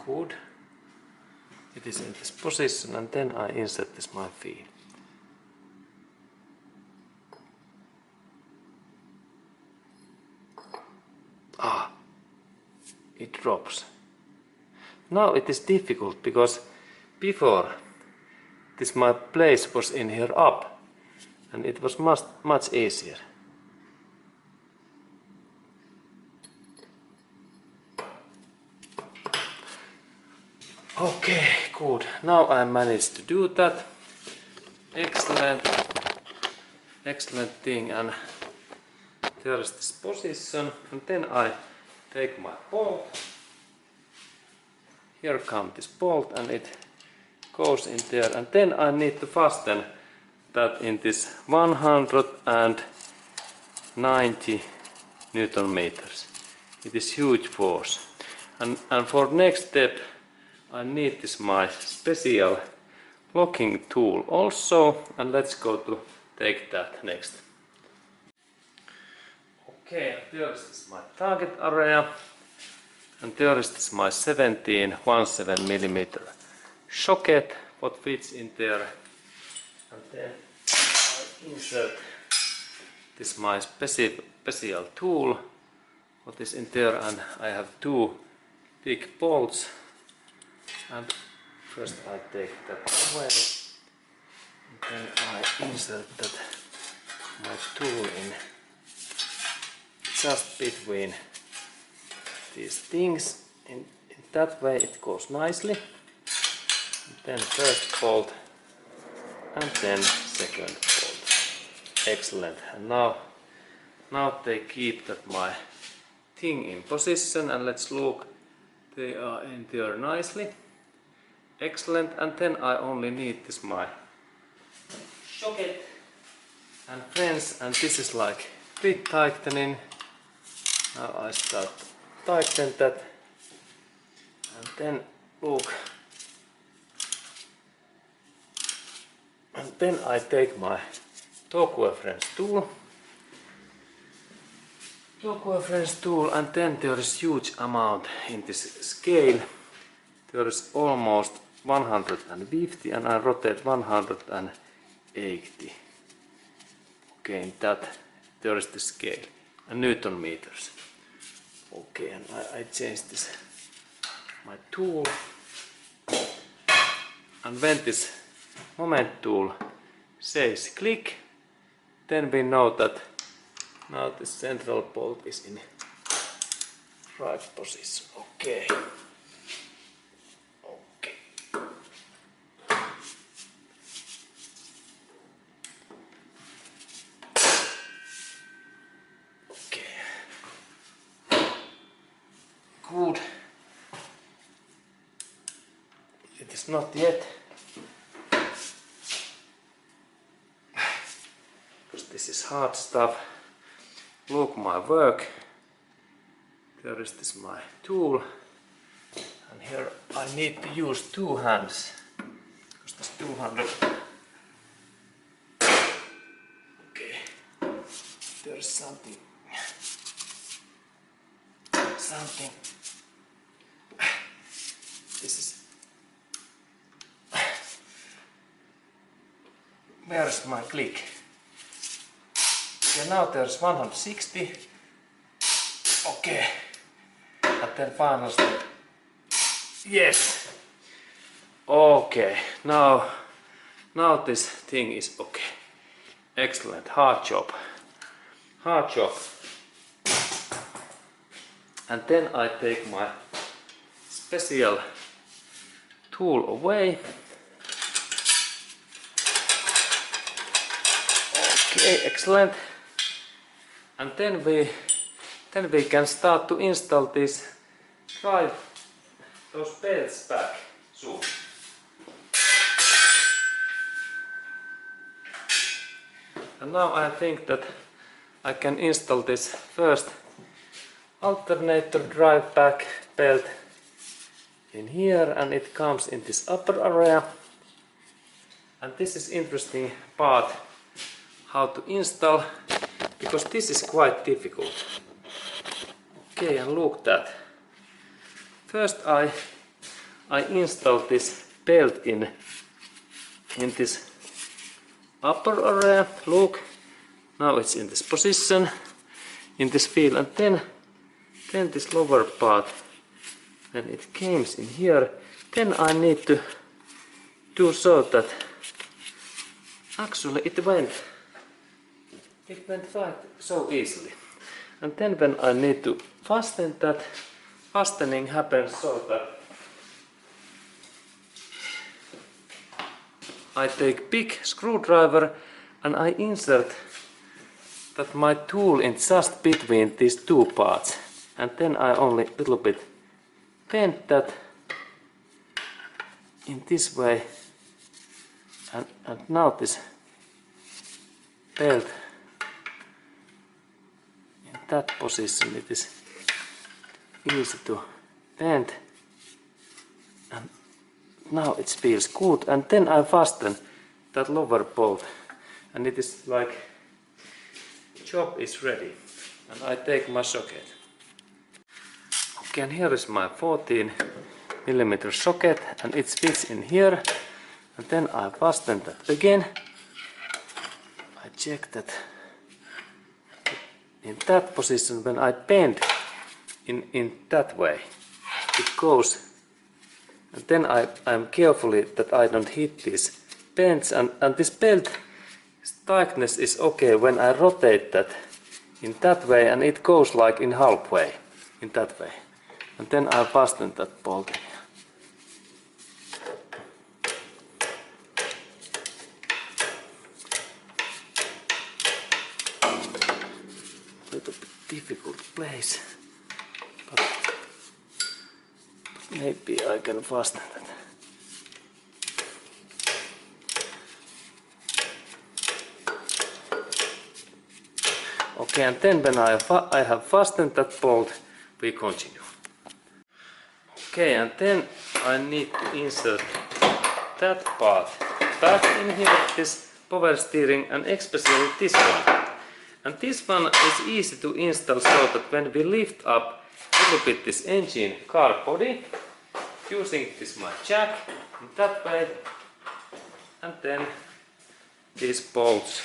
Good. It is in this position, and then I insert this my feed. It drops. Now it is difficult because before this my place was in here up and it was much easier. Okay, good. Now I managed to do that. Excellent thing. And there is this position, and then I take my bolt. Here comes this bolt and it goes in there, and then I need to fasten that in this 190 Newton meters. It is huge force. And for next step I need this my special locking tool also, and let's go to take that next. Okay, there is this my target area, and there is this my 17mm socket what fits in there, and then I insert this my special tool what is in there, and I have two big bolts, and first I take that away, and then I insert that my tool in just between these things. In that way it goes nicely. And then first bolt and then second bolt. Excellent. And now they keep that my thing in position, and let's look. They are in there nicely. Excellent. And then I only need this my socket and friends, and this is like bit tightening. Now I start to tighten that, and then look, and then I take my torque reference tool, and then there is huge amount in this scale. There is almost 150, and I rotate 180. Okay, in that there is the scale and Newton meters. Okay, and I change this my tool, and when this moment tool says click, then we know that now the central bolt is in right position. Okay. Good. It is not yet, because this is hard stuff. Look my work. There is this my tool, and here I need to use two hands, because this 200. Okay, there is something. This is. Where is my click? Yeah, now there's 160. Okay. And then final step. Yes. Okay. Now this thing is okay. Excellent. Hard job. And then I take my special tool away. Okay, excellent. And then we can start to install those belts back soon. And now I think that I can install this first alternator drive back belt in here, and it comes in this upper area. And this is interesting part how to install. because this is quite difficult. Okay, and look that. First I install this belt in this upper area. Look, now it's in this position, in this field, and then this lower part, when it comes in here, then I need to do so that actually it went right so easily. And then when I need to fasten that, fastening happens so that I take big screwdriver and I insert that my tool in just between these two parts, and then I only little bit bend that in this way, and now this belt in that position, it is easy to bend, and now it feels good. And then I fasten that lower bolt, and it is like job is ready, and I take my socket. Okay, and here is my 14mm socket, and it fits in here, and then I fasten that again. I check that in that position. When I bend in that way, it goes, and then I'm carefully that I don't hit these bends, and this belt tightness is okay when I rotate that in that way, and it goes like in halfway in that way, and then I fasten that bolt in. Little bit difficult place, but maybe I can fasten that. Okay, and then when I have fastened that bolt, we continue. Okay, and then I need to insert that part back in here, this power steering, and especially this one. And this one is easy to install so that when we lift up a little bit this engine car body, using this my jack in that way, and then these bolts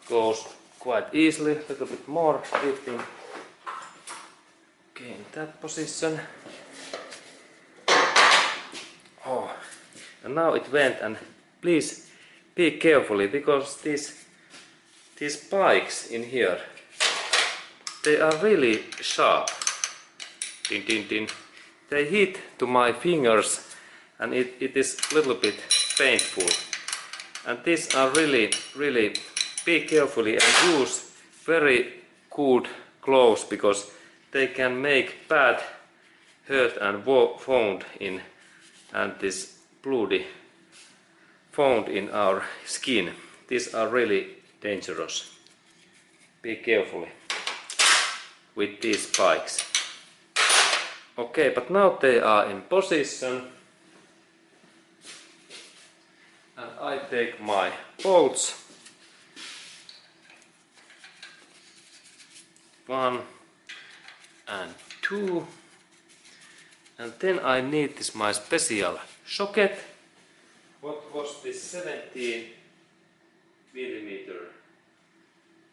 goes quite easily, a little bit more lifting. Okay, in that position. Oh, and now it went, and please be carefully, because these spikes in here, they are really sharp. Din, din, din. They hit to my fingers, and it is a little bit painful. And these are really be carefully and use very good gloves, because they can make bad hurt and wound in, and this bloody wound in our skin. These are really dangerous. Be carefully with these spikes. Okay, but now they are in position, and I take my bolts, 1 and 2, and then I need this my special socket. What was this 17mm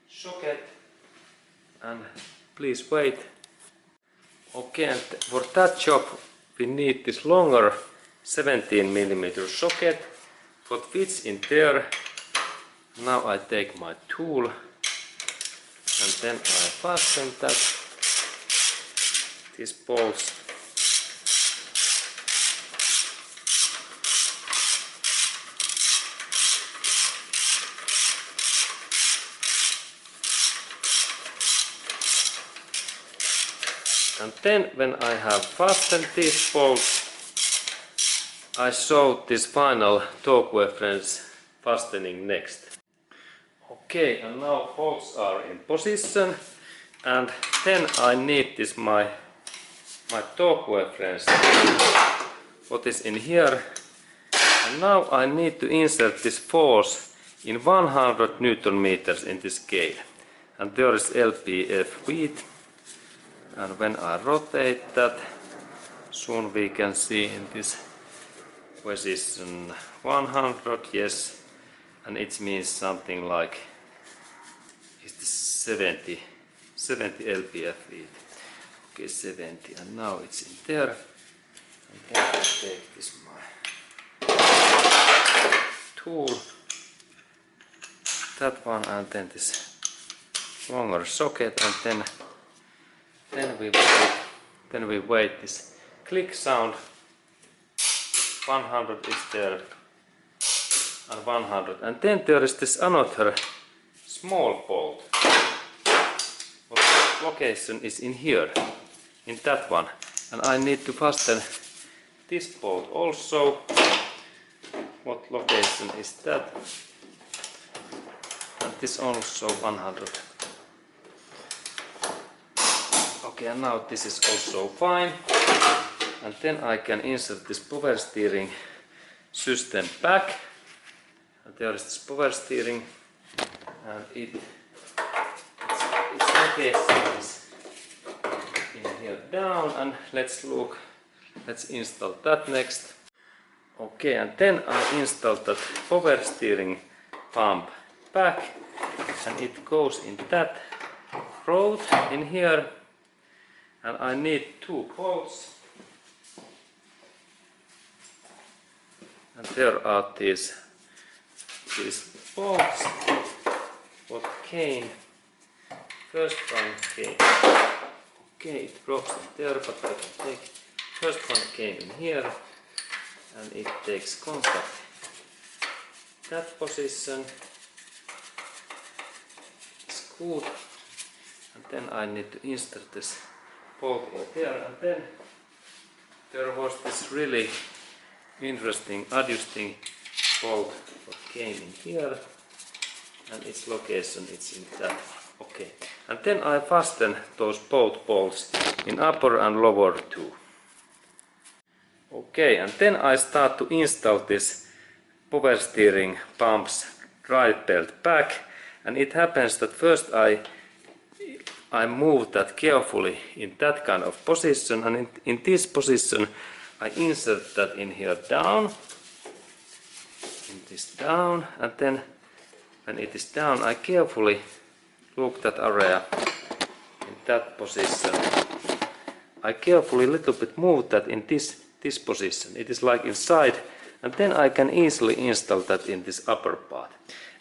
socket? And please wait. Okay, and for that job we need this longer 17mm socket, what fits in there. Now I take my tool, and then I fasten that, these bolts. And then when I have fastened these bolts, I show this final torque reference fastening next. Okay, and now bolts are in position, and then I need this my torque reference, what is in here. And now I need to insert this force in 100 Newton meters in this scale. and there is LPF width, and when I rotate that, soon we can see in this position 100, yes, and it means something like it's 70 LPF width. Okay, 70, and now it's in there, and then I take this my tool, that one, and then this longer socket, and then we wait this click sound. 100 is there, and 100, and then there is this another small bolt. What location is in here, in that one, and I need to fasten this bolt also. What location is that? And this also 100. Okay, and now this is also fine. And then I can insert this power steering system back. And there is this power steering, and its location is in here down. And let's install that next. Okay, and then I install that power steering pump back, and it goes in that rod in here. And I need 2 bolts. And there are these bolts. What came? First one came. Okay, it drops in there, but I can take. First one came in here, and it takes contact. That position is good, and then I need to insert this bolt in there, and then there was this really interesting adjusting bolt that came in here, and its location is in that one. Okay, and then I fasten those both bolts in upper and lower too. Okay, and then I start to install this power steering pump's drive belt back, and it happens that first I move that carefully in that kind of position, and in this position I insert that in here down, in this down, and then when it is down I carefully look that area in that position. I carefully little bit move that in this position. It is like inside, and then I can easily install that in this upper part.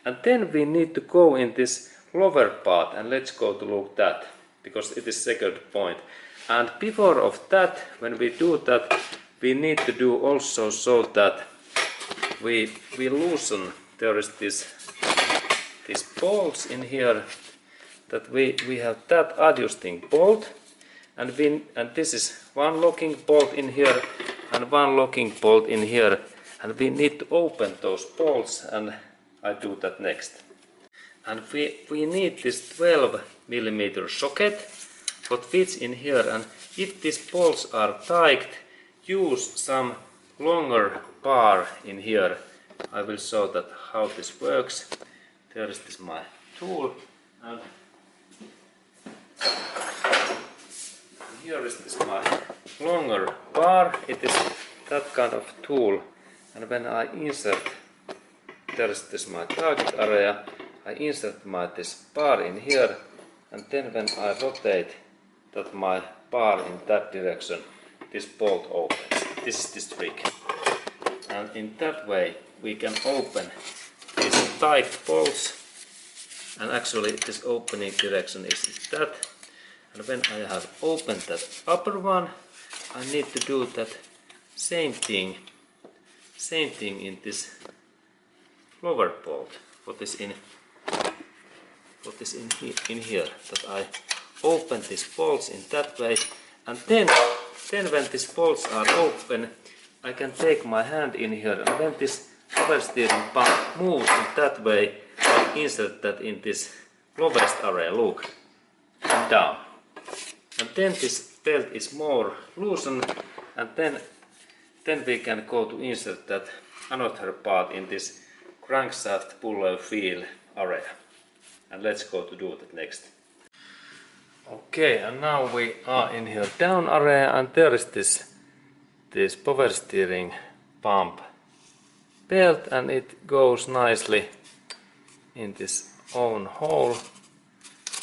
And then we need to go in this lower part, and let's go to look that, because it is second point. And before of that, when we do that, we need to do also so that we loosen. There is these bolts in here, that we have that adjusting bolt, and this is one locking bolt in here and one locking bolt in here, and we need to open those bolts, and I do that next. And we need this 12mm socket what fits in here, and if these bolts are tight, use some longer bar in here. I will show that how this works. There is this my tool, and here is this my longer bar. It is that kind of tool, and when I insert, there is this my target area. I insert this bar in here, and then when I rotate that my bar in that direction, this bolt opens. This is this trick, and in that way we can open these tight bolts, and actually this opening direction is that. And when I have opened that upper one, I need to do that same thing in this lower bolt. What is in here, that I open these bolts in that way, and then when these bolts are open, I can take my hand in here, and when this power steering pump moves in that way, I insert that in this lowest area, look, and down. And then this belt is more loosened, and then we can go to insert that another part in this crankshaft puller feel area. and let's go to do that next. Okay, and now we are in here down area, and there is this power steering pump belt, and it goes nicely in this own hole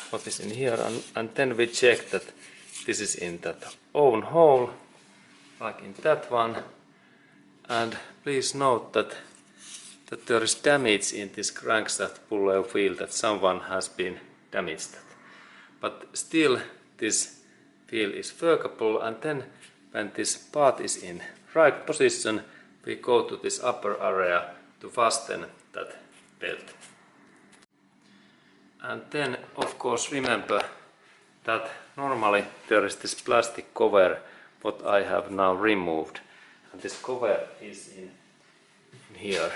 what is in here, and then we check that this is in that own hole like in that one. And please note that there is damage in this crankshaft pulley wheel, that someone has been damaged that. But still this wheel is workable, and then when this part is in right position we go to this upper area to fasten that belt. And then of course remember that normally there is this plastic cover what I have now removed, and this cover is in here,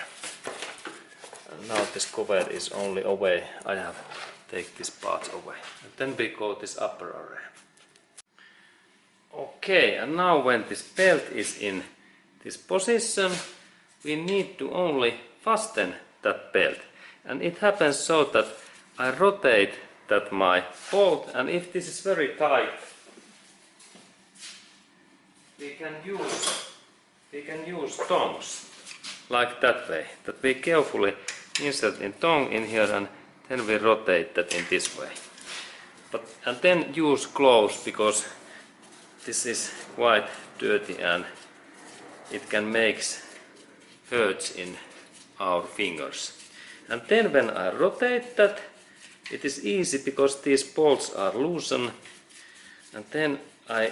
and now this cover is only away. I have take this part away, and then we go this upper area. Okay, and now when this belt is in this position we need to only fasten that belt, and it happens so that I rotate that my bolt, and if this is very tight we can use tongs like that way, that we carefully insert in tongue in here, and then we rotate that in this way. And then use gloves, because this is quite dirty and it can make hurts in our fingers. And then when I rotate that, it is easy because these bolts are loosened, and then I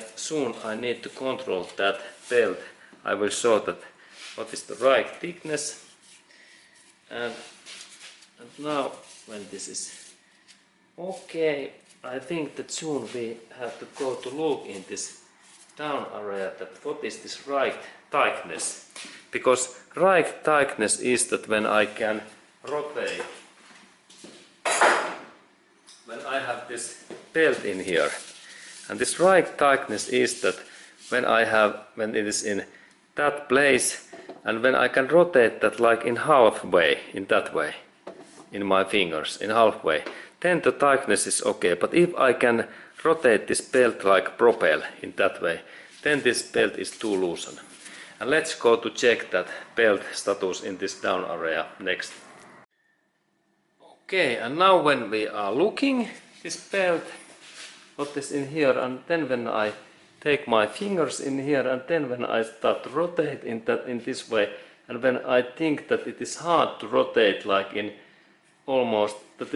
need to control that belt. I will show that what is the right thickness, and now when this is okay, I think that soon we have to go to look in this down area that what is this right tightness, because right tightness is that when I can rotate, when I have this belt in here, and this right tightness is that when it is in that place, and when I can rotate that like in halfway, in that way, in my fingers, in halfway, then the tightness is okay. But if I can rotate this belt like propel in that way, then this belt is too loosened. And let's go to check that belt status in this down area next. Okay, and now when we are looking this belt, what is in here, and then when I take my fingers in here, and then when I start to rotate in this way, and when I think that it is hard to rotate like in almost, that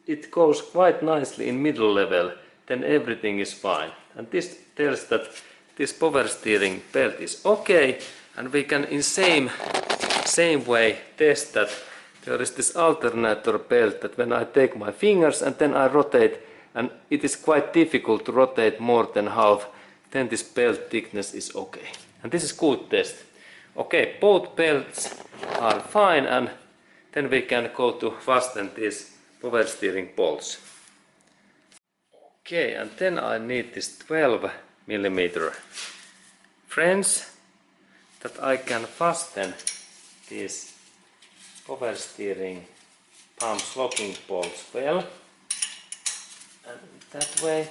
it goes quite nicely in middle level, then everything is fine. And this tells that this power steering belt is okay, and we can in same way test that there is this alternator belt, that when I take my fingers and then I rotate, and it is quite difficult to rotate more than half, then this belt thickness is okay. And this is good test. Okay, both belts are fine, and then we can go to fasten these power steering bolts. Okay, and then I need this 12mm French that I can fasten these power steering pumps locking bolts well, and that way,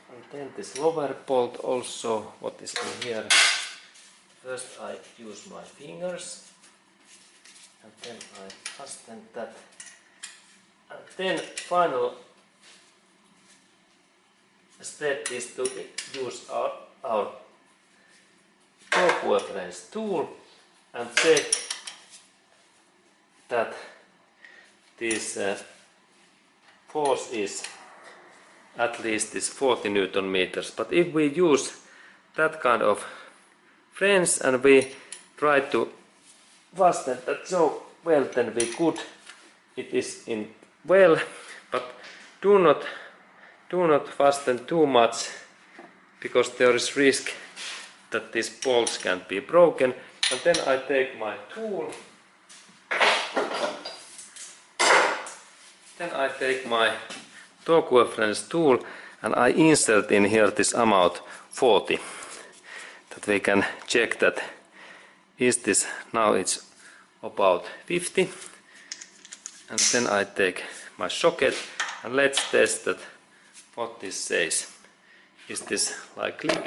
and then this lower bolt also what is in here. First I use my fingers, and then I fasten that, and then final step is to use our torque reference tool and check that this force is at least this 40 Newton meters. But if we use that kind of French and we try to fasten that so well, then we could, it is in well, but do not fasten too much, because there is risk that these bolts can be broken. And then I take my tool, then I take my torque reference tool, and I insert in here this amount 40, that we can check that is this, now it's about 50, and then I take my socket and let's test that what this says. Is this like click?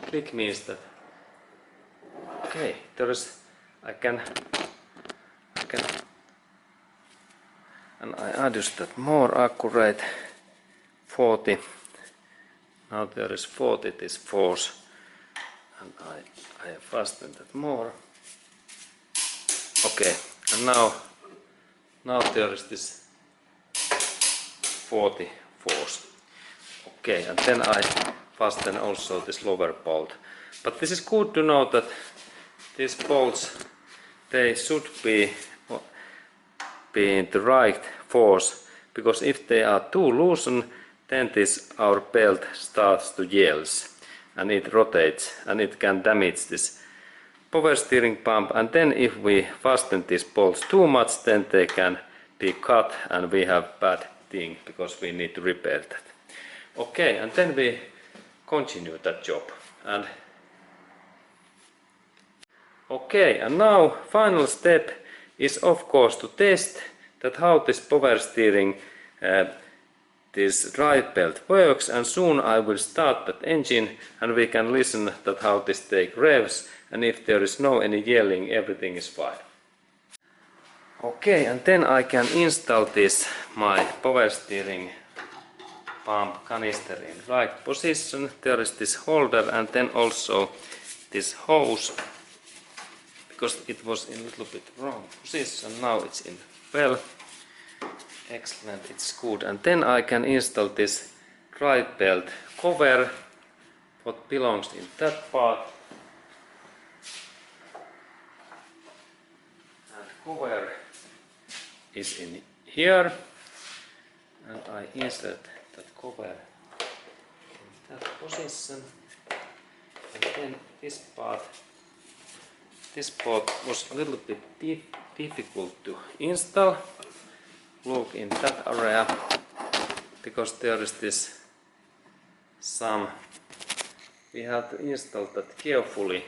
Click means that okay, there is I can and I adjust that more accurate 40. Now there is 40 this force, and I fasten that more. Okay, and now there is this 40 force. Okay, and then I fasten also this lower bolt. But this is good to know that these bolts, they should be in the right force, because if they are too loosened, then our belt starts to yield and it rotates and it can damage this power steering pump. And then if we fasten these bolts too much, then they can be cut and we have bad thing, because we need to repair that. Okay, and then we continue that job. And okay, and now final step is of course to test that how this power steering this drive belt works, and soon I will start that engine and we can listen that how this take revs, and if there is no any yelling, everything is fine. Okay, and then I can install this my power steering pump canister in right position. There is this holder and then also this hose, because it was in a little bit wrong position. Now it's in well. Excellent, it's good. And then I can install this drive belt cover, what belongs in that part. And cover is in here. And I insert that cover in that position. And then this part was a little bit difficult to install. Look in that area, because there is this we have to install that carefully,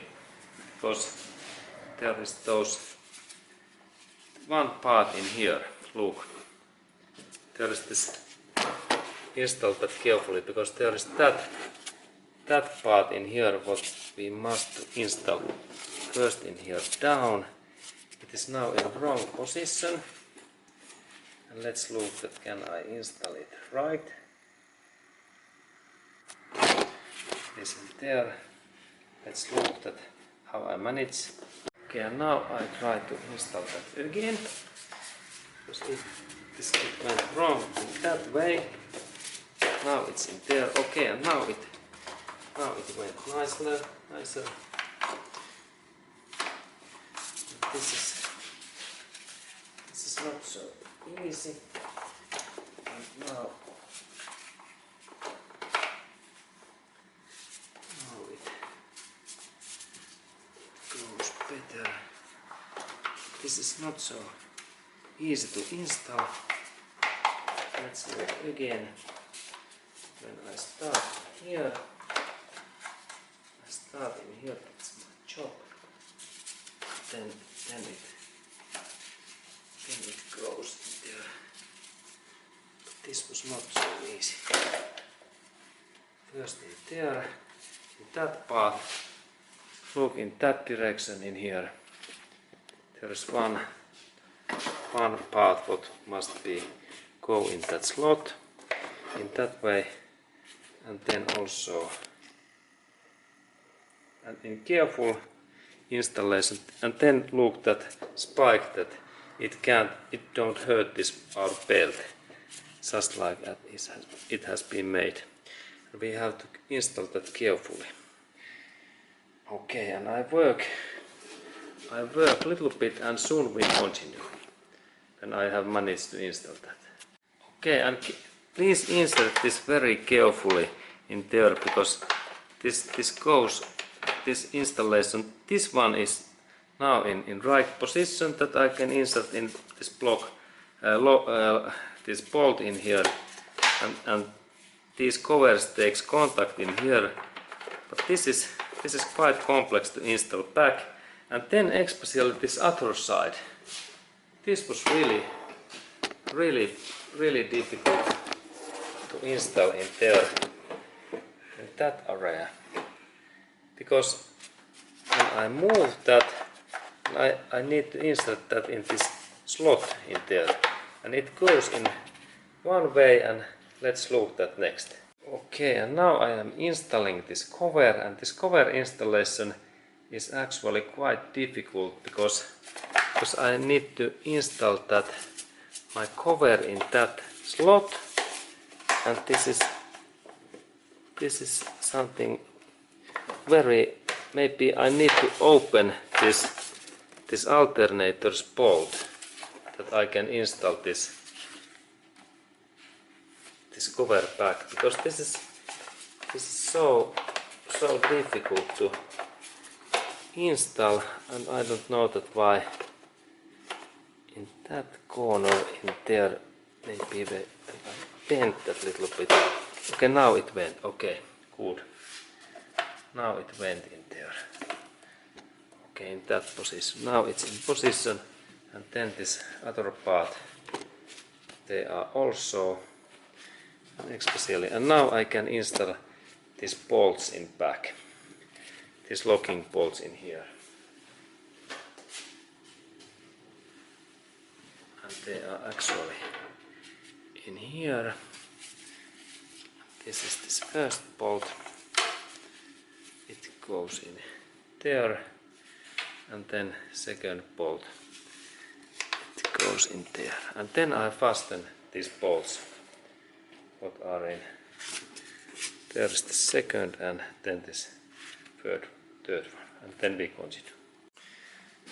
because there is those one part in here. Look, there is this, install that carefully, because there is that part in here what we must install first in here down. It is now in wrong position. And let's look that can I install it right. This in there. Let's look that how I manage. Okay, and now I try to install that again, because this went wrong in that way. Now it's in there. Okay, and now it went nicer. This is not so easy. And now it goes better. This is not so easy to install. Let's do it again. When I start here, that's my job. Then it goes in there. But this was not so easy. First in there, in that part. Look in that direction in here. There is one part what must be go in that slot in that way, and then also and in careful installation, and then look that spike that it don't hurt this our belt, just like that it has been made. We have to install that carefully. Okay, and I work a little bit and soon we continue. And I have managed to install that. Okay, and please insert this very carefully in there, because this installation, this one is now in right position that I can insert in this block, this bolt in here, and these covers takes contact in here. But this is quite complex to install back, and then especially this other side. This was really really difficult to install in there, in that area, because when I move that, I need to insert that in this slot in there, and it goes in one way, and let's look that next. Okay, and now I am installing this cover, and this cover installation is actually quite difficult because I need to install that my cover in that slot, and this is something very, maybe I need to open this alternator's bolt that I can install this cover back, because this is so difficult to install, and I don't know that why in that corner in there maybe I bent that little bit. Okay, now it went. Okay, good. Now it went in there. Okay, in that position. Now it's in position, and then this other part, they are also especially, and now I can install these bolts in back, these locking bolts in here, and they are actually in here. This is this first bolt, it goes in there, and then second bolt, it goes in there, and then I fasten these bolts what are in there. Is the second, and then this third one, and then we continue.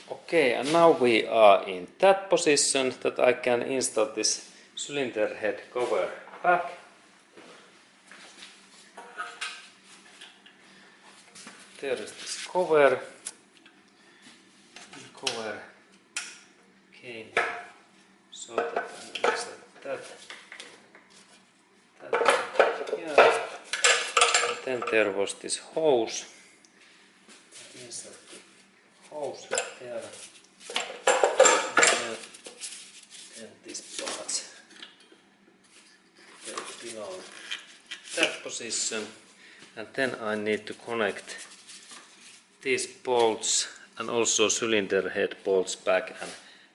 Okay, and now we are in that position that I can install this cylinder head cover back. There is this cover. The cover came so that I insert that. Yeah. And then there was this hose. Insert the hose there. And these parts belong that position. And then I need to connect these bolts and also cylinder head bolts back,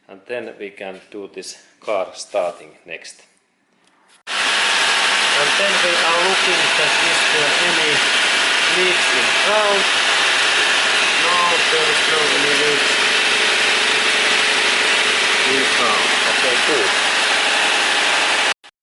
and then we can do this car starting next. And then we are looking that is there any leaks in ground. No, there is no any leaks in ground. Okay, good.